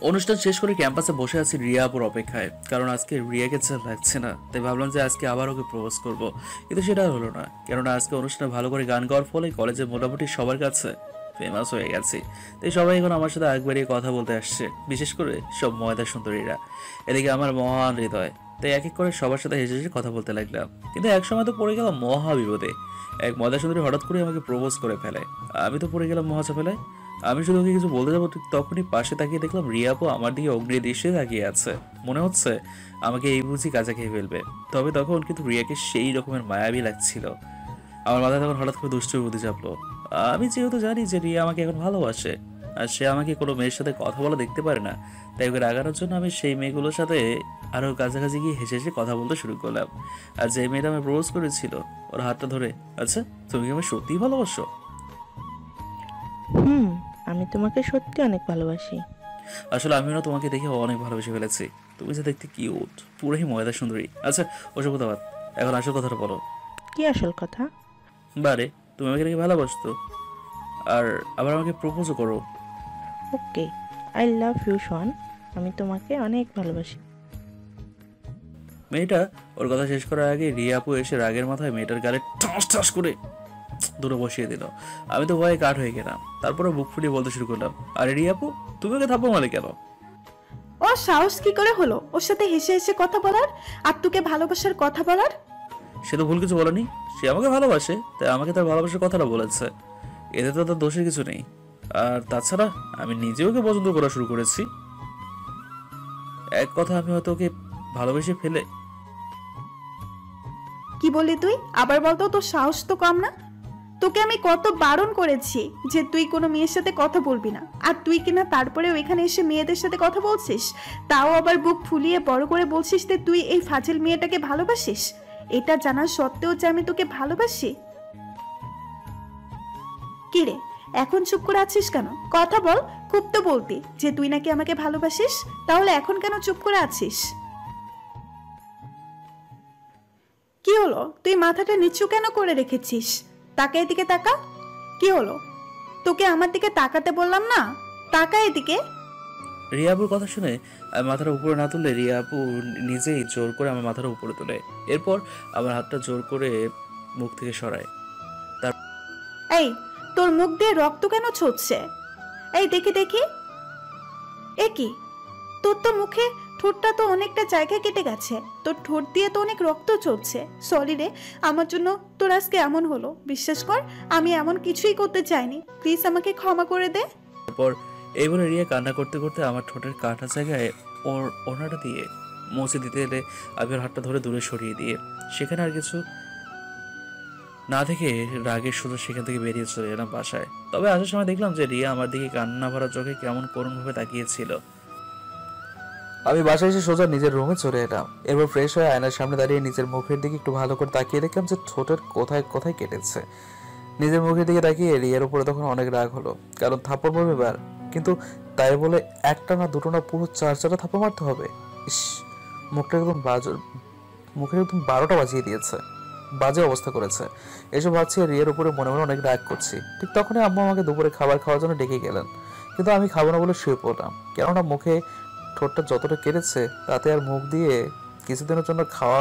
অনুষ্ঠান শেষ করে ক্যাম্পাসে বসে আছি রিয়া আপুর অপেক্ষায়, কারণ আজকে রিয়াকে যা লাগছে না, তাই ভাবলাম যে আজকে আবার ওকে প্রপোজ করবো। কিন্তু সেটা হলো না, কেননা আজকে অনুষ্ঠানে ভালো করে গান গাওয়ার ফলে কলেজে মোটামুটি সবার কাছে ফেমাস হয়ে গেছি। তাই সবাই এখন আমার সাথে আগ বাড়িয়ে কথা বলতে আসছে, বিশেষ করে সব ময়দা সুন্দরীরা। এদিকে আমার মহান হৃদয়, তাই এক এক করে সবার সাথে হেসে হেসে কথা বলতে লাগলাম। কিন্তু এক সময় তো পড়ে গেলাম মহা বিপদে। এক ময়দা সুন্দরী হঠাৎ করে আমাকে প্রপোজ করে ফেলে। আমি তো পড়ে গেলাম মহা চাপেলায়। আমি শুধু ওকে কিছু বলতে যাবো, ঠিক তখনই পাশে তাকিয়ে দেখলাম রিয়া আপু আমার দিকে অগ্নি দৃশ্যে তাকিয়ে আছে। মনে হচ্ছে আমাকে এই বুঝি কাজে খেয়ে ফেলবে। তবে তখন কিন্তু রিয়াকে সেই রকমের মায়াবী লাগছিল। আমার মাথায় তখন হঠাৎ করে দুষ্টু বুদ্ধি চাপলো। আমি যেহেতু জানি যে রিয়া আমাকে এখন ভালোবাসে, আর সে আমাকে কোনো মেয়ের সাথে কথা বলা দেখতে পারে না, তাই ওকে রাগানোর জন্য আমি সেই মেয়েগুলোর সাথে আরও কাছাকাছি গিয়ে হেসে হেসে কথা বলতে শুরু করলাম। আর যে মেয়েটা আমি প্রপোজ করেছিল ওর হাতটা ধরে, আচ্ছা তুমি কি আমায় সত্যিই ভালোবাসো? আমি তোমাকে সত্যি অনেক ভালোবাসি। আসলে আমিও না তোমাকে দেখে অনেক ভালোবেসে ফেলেছি। তুমি যে দেখতে কিউট, পুরোই ময়দা সুন্দরী। আচ্ছা ওসব কথা বাদ, এখন আসল কথাটা বলো। কি আসল কথা? বারে তুমি আমাকে দেখে ভালোবাসতো, আর আবার আমাকে প্রপোজও করো। ওকে, আই লাভ ইউ শোন, আমি তোমাকে অনেক ভালোবাসি। মেয়েটা ওর কথা শেষ করার আগে রিয়া আপু এসে রাগের মাথায় মেয়েটার গালে ঠাস ঠাস করে দূরে বসিয়ে দিল। আমি তো ভয়ে কাঠ হয়ে গেলাম। তারপরে বুক ফুলিয়ে বলতে শুরু করলাম, আরে রিয়া আপু তুমি ওকে থাপ্পড় মারলে কেন? ও তোমার সাহস কি করে হলো ওর সাথে হেসে হেসে কথা বলার আর তোকে ভালোবাসার কথা বলার? সে তো ভুল কিছু বলেনি, সে আমাকে ভালোবাসে, তাই আমাকে তার ভালোবাসার কথাটা বলেছে। এতে তো তার দোষের কিছু নেই। আর তাছাড়া আমি নিজেও ওকে পছন্দ করা শুরু করেছি। এক কথা, আমি হয়তো ওকে ভালোবেসে ফেলে। কি বললি তুই? আবার বলতো, তোর সাহস তো কম না? তোকে আমি কত বারণ করেছি যে তুই কোনো মেয়ের সাথে কথা বলবি না, আর তুই কিনা তারপরেও এখানে এসে মেয়েদের সাথে কথা বলছিস, তাও আবার বুক ফুলিয়ে বড় করে বলছিস যে তুই এই ফাজিল মেয়েটাকে ভালোবাসিস, এটা জানা সত্ত্বেও যে আমি তোকে ভালোবাসি। কি রে, এখন চুপ করে আছিস কেন? কথা বল। খুব তো বলতি যে তুই নাকি আমাকে ভালোবাসিস, তাহলে এখন কেন চুপ করে আছিস? কি হলো, তুই মাথাটা নিচু কেন করে রেখেছিস? তাকা এদিকে, তাকা। কি হলো, তোকে আমার দিকে তাকাতে বললাম না? তাকা এদিকে। রিয়া আপুর কথা শুনে আমি মাথাটা উপরে না তুললে রিয়া আপু নিজেই জোর করে আমার মাথাটা উপরে তোলে। এরপর আমার হাতটা জোর করে মুখ থেকে সরায়। এই, তোর মুখ দিয়ে রক্ত কেন ছুটছে? এই দেখি দেখি। এ কি, তোর তো মুখে ঠোঁটটা তো অনেকটা জায়গায় কেটে গেছে, তোর ঠোঁট দিয়ে তো অনেক রক্ত চলছে। সরি রে, আমার জন্য তোর আজকে এমন হলো। বিশ্বাস কর, আমি এমন কিছুই করতে চাইনি। প্লিজ আমাকে ক্ষমা করে দে। তারপর এই বলে রিয়া কান্না করতে করতে আমার ঠোঁটের কাটা জায়গায় ওর ওড়নাটা দিয়ে মুছে দিতে এলে আমি ওর হাতটা ধরে দূরে সরিয়ে দিয়ে সেখানে আর কিছু না দেখে রাগের সুরে সেখান থেকে বেরিয়ে চলে এলাম বাসায়। তবে আসার সময় দেখলাম যে রিয়া আমার দিকে কান্না ভরা চোখে কেমন করুণভাবে তাকিয়েছিল। আমি বাসায় এসে সোজা নিজের রুমে চলে এলাম। এরপর ফ্রেশ হয়ে আয়নার সামনে দাঁড়িয়ে নিজের মুখের দিকে একটু ভালো করে তাকিয়ে দেখলাম যে ঠোঁটের কোথায় কোথায় কেটেছে। নিজের মুখের দিকে তাকিয়ে রিয়ার উপরে তখন অনেক রাগ হলো, কারণ থাপ্পড় পড়বে এবার। কিন্তু তাই বলে একটা না দুটো না পুরো 4-4টা থাপ্পড় মারতে হবে? ইস, মুখটা একদম মুখের একদম 12টা বাজিয়ে দিয়েছে, বাজে অবস্থা করেছে। এসব ভাবছি আর রিয়ার উপরে মনে মনে অনেক রাগ করছি। ঠিক তখনই আম্মা আমাকে দুপুরে খাবার খাওয়ার জন্য ডেকে গেলেন, কিন্তু আমি খাবো না বলে শুয়ে পড়লাম। কেননা মুখে ঠোঁটটা যতটা কেটেছে তাতে আর মুখ দিয়ে কিছুদিনের জন্য খাওয়া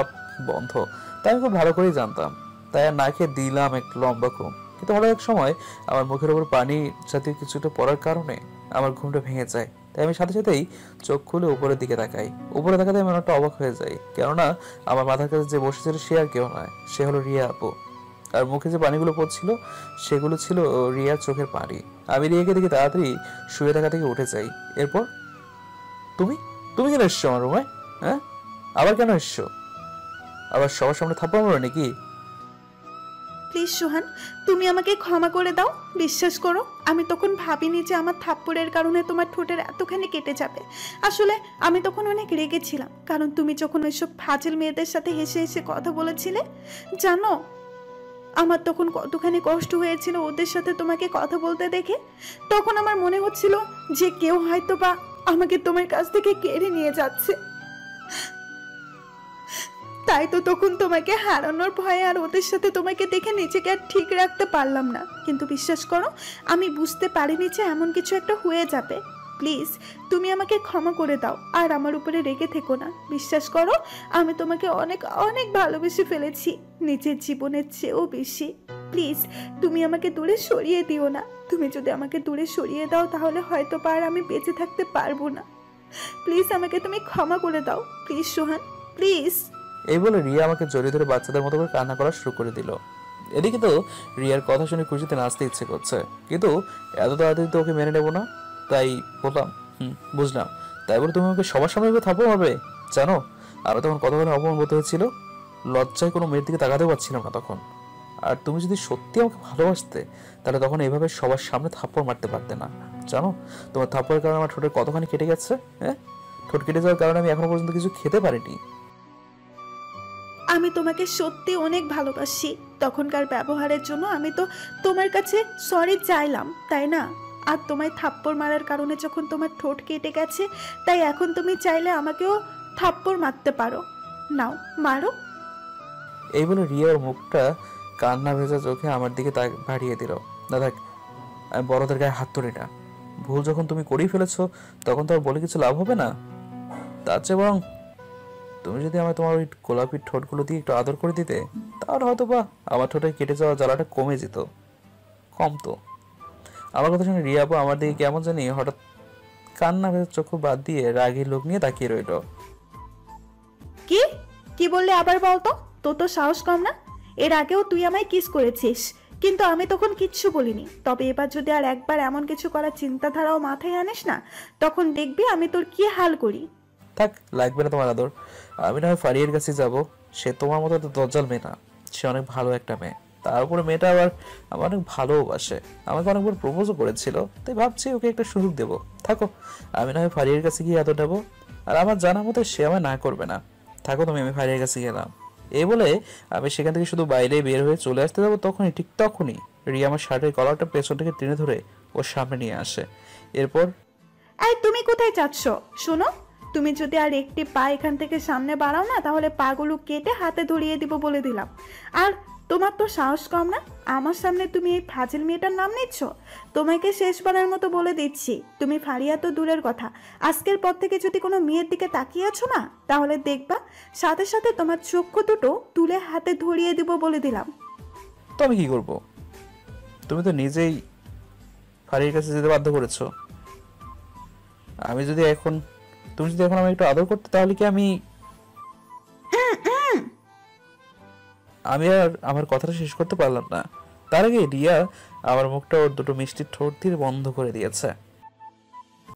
বন্ধ, তাই আমি খুব ভালো করেই জানতাম। তাই আর না খেয়ে দিলাম একটু লম্বা ঘুম। কিন্তু হঠাৎ এক সময় আমার মুখের উপর পানি জাতীয় কিছুটা পড়ার কারণে আমার ঘুমটা ভেঙে যায়। তাই আমি সাথে সাথেই চোখ খুলে উপরের দিকে তাকাই। উপরে তাকাতে আমি অনেকটা অবাক হয়ে যাই, কেননা আমার মাথার কাছে যে বসেছিল সে আর কেউ নয়, সে হলো রিয়া আপু। আর মুখে যে পানিগুলো পড়ছিল সেগুলো ছিল রিয়ার চোখের পানি। আমি রিয়াকে দেখে তাড়াতাড়ি শুয়ে থাকা থেকে উঠে যাই। এরপর, তুমি তুমি কেন এসছো আমার রুমে? হ্যাঁ, আবার কেন এসছো? আবার সবার সামনে থাপ্পড় মারো নাকি? প্লিজ সোহান, তুমি আমাকে ক্ষমা করে দাও। বিশ্বাস করো, আমি তখন ভাবিনি যে আমার থাপ্পড়ের কারণে তোমার ঠোঁটের এতখানি কেটে যাবে। আসলে আমি তখন অনেক রেগেছিলাম, কারণ তুমি যখন ওইসব ফাজিল মেয়েদের সাথে হেসে হেসে কথা বলেছিলে, জানো আমার তখন কতখানি কষ্ট হয়েছিল ওদের সাথে তোমাকে কথা বলতে দেখে। তখন আমার মনে হচ্ছিল যে কেউ হয়তো বা আমাকে তোমার কাছ থেকে কেড়ে নিয়ে যাচ্ছে। তাই তো তখন তোমাকে হারানোর ভয়ে আর ওদের সাথে তোমাকে দেখে নিজেকে আর ঠিক রাখতে পারলাম না। কিন্তু বিশ্বাস করো, আমি বুঝতে পারিনি যে এমন কিছু একটা হয়ে যাবে। প্লিজ তুমি আমাকে ক্ষমা করে দাও, আর আমার উপরে রেগে থেকো না। বিশ্বাস করো, আমি তোমাকে অনেক অনেক ভালোবেসে ফেলেছি, নিজের জীবনের চেয়েও বেশি। প্লিজ তুমি আমাকে দূরে সরিয়ে দিও না। তুমি যদি আমাকে দূরে সরিয়ে দাও তাহলে হয়তো আর আমি বেঁচে থাকতে পারবো না। প্লিজ আমাকে তুমি ক্ষমা করে দাও। Please Sohan, please. এই বলে রিয়া আমাকে জড়িয়ে ধরে বাচ্চাদের মতো করে কান্না করা শুরু করে দিল। এদিকে তো রিয়ার কথা শুনে খুশিতে নাচতে ইচ্ছে করছে, কিন্তু এত তাড়াতাড়ি তো ওকে মেনে নেবো না। তাই বললাম, বুঝলাম। তাই বলে তুমি আমাকে সবার সামনে থাপ্পড় মারবে? জানো আমি তখন কতক্ষণ অপমান করতে হয়েছিল, লজ্জায় কোনো মেয়ের দিকে তাকাতেও পারছিলাম না তখন। আর তুমি যদি সত্যি আমাকে ভালোবাসতে তাহলে তখন এইভাবে সবার সামনে থাপ্পড় মারতে পারতে না। জানো তোমার থাপ্পড়ের কারণে আমার ঠোঁটের কতখানি কেটে গেছে। হ্যাঁ, ঠোঁট কেটে যাওয়ার কারণে আমি এখনো পর্যন্ত কিছু খেতে পারিনি। আমি তোমাকে সত্যি অনেক ভালোবাসি। তখনকার ব্যবহারের জন্য আমি তো তোমার কাছে সরি চাইলাম, তাই না? আর তোমায় থাপ্পড় মারার কারণে যখন তোমার ঠোঁট কেটে গেছে, তাই এখন তুমি চাইলে আমাকেও থাপ্পড় মারতে পারো। নাও, মারো। এই বলে রিয়ার মুখটা কান্না ভেজা চোখে আমার দিকে বাড়িয়ে দিল। দাদা, আমি বড়দের গায়ে হাত তুলি না। ভুল যখন তুমি করেই ফেলেছো তখন তো আর বলে কিছু লাভ হবে না। তার চেয়ে বরং তুমি যদি আমায় তোমার ওই গোলাপি ঠোঁটগুলো দিয়ে একটু আদর করে দিতে, তাহলে হয়তো বা আমার ঠোঁটে কেটে যাওয়া জ্বালাটা কমে যেত। কম তো। আমার কথা শুনে রিয়া আপু আমার দিকে কেমন জানি হঠাৎ কান্না ভেজা চক্ষু বাদ দিয়ে রাগী লোক নিয়ে তাকিয়ে রইল। কি কি বললে আবার বলতো? তোর তো সাহস কম না? এর আগেও তুই আমায় কিস করেছিস, কিন্তু আমি তখন কিচ্ছু বলিনি। তবে এবার যদি আর একবার এমন কিছু করার চিন্তাধারাও মাথায় আনিস না, তখন দেখবি আমি তোর কি হাল করি। থাক, লাগবে না তোমার আদর। আমি না হয় ফারিয়ার কাছে যাব। সে তোমার মতো তো দজ্জাল মেয়ে না, সে অনেক ভালো একটা মেয়ে। তার উপরে মেয়েটা আবার আমার অনেক ভালোবাসে, আমাকে অনেকবার প্রপোজও করেছিল। তাই ভাবছি ওকে একটা সুযোগ দেবো। থাকো, আমি না হয় ফারিয়ার কাছে গিয়ে আদর নেবো। আর আমার জানা মতো সে আমায় না করবে না। থাকো তুমি, আমি ফারিয়ার কাছে গেলাম। এই বলে আমি সেখান থেকে শুধু বাইরে বের হয়ে চলে আসতে যাবো, ঠিক তখনই রিয়া আমার শার্টের কলারটা পেছন থেকে টেনে ধরে ওর সামনে নিয়ে আসে। এরপর, এই তুমি কোথায় যাচ্ছ? শোনো, তুমি যদি আর একটি পা এখান থেকে সামনে বাড়াও না, তাহলে পাগুলো কেটে হাতে ধরিয়ে দিব বলে দিলাম। আর তোমার তো সাহস কম না? আমার সামনে তুমি এই ফাজিল মেয়েটার নাম নিচ্ছ? তোমাকে শেষবারের মতো বলে দিচ্ছি, তুমি ফারিয়া তো দূরের কথা, আজকের পর থেকে যদি কোনো মেয়ের দিকে তাকিয়ে আছো না, তাহলে দেখবা সাথে সাথে তোমার চক্ষু দুটো তুলে হাতে ধরিয়ে দিব বলে দিলাম। তো আমি কি করব? তুমি তো নিজেই ফারিয়ার কাছে যেতে বাধ্য করেছো। তুমি যদি এখন আমাকে একটু আদর করতে, তাহলে কি আমি আর আমার কথাটা শেষ করতে পারলাম না। তার আগে রিয়া আমার মুখটা ওর দুটো মিষ্টি ঠোঁট দিয়ে বন্ধ করে দিয়েছে।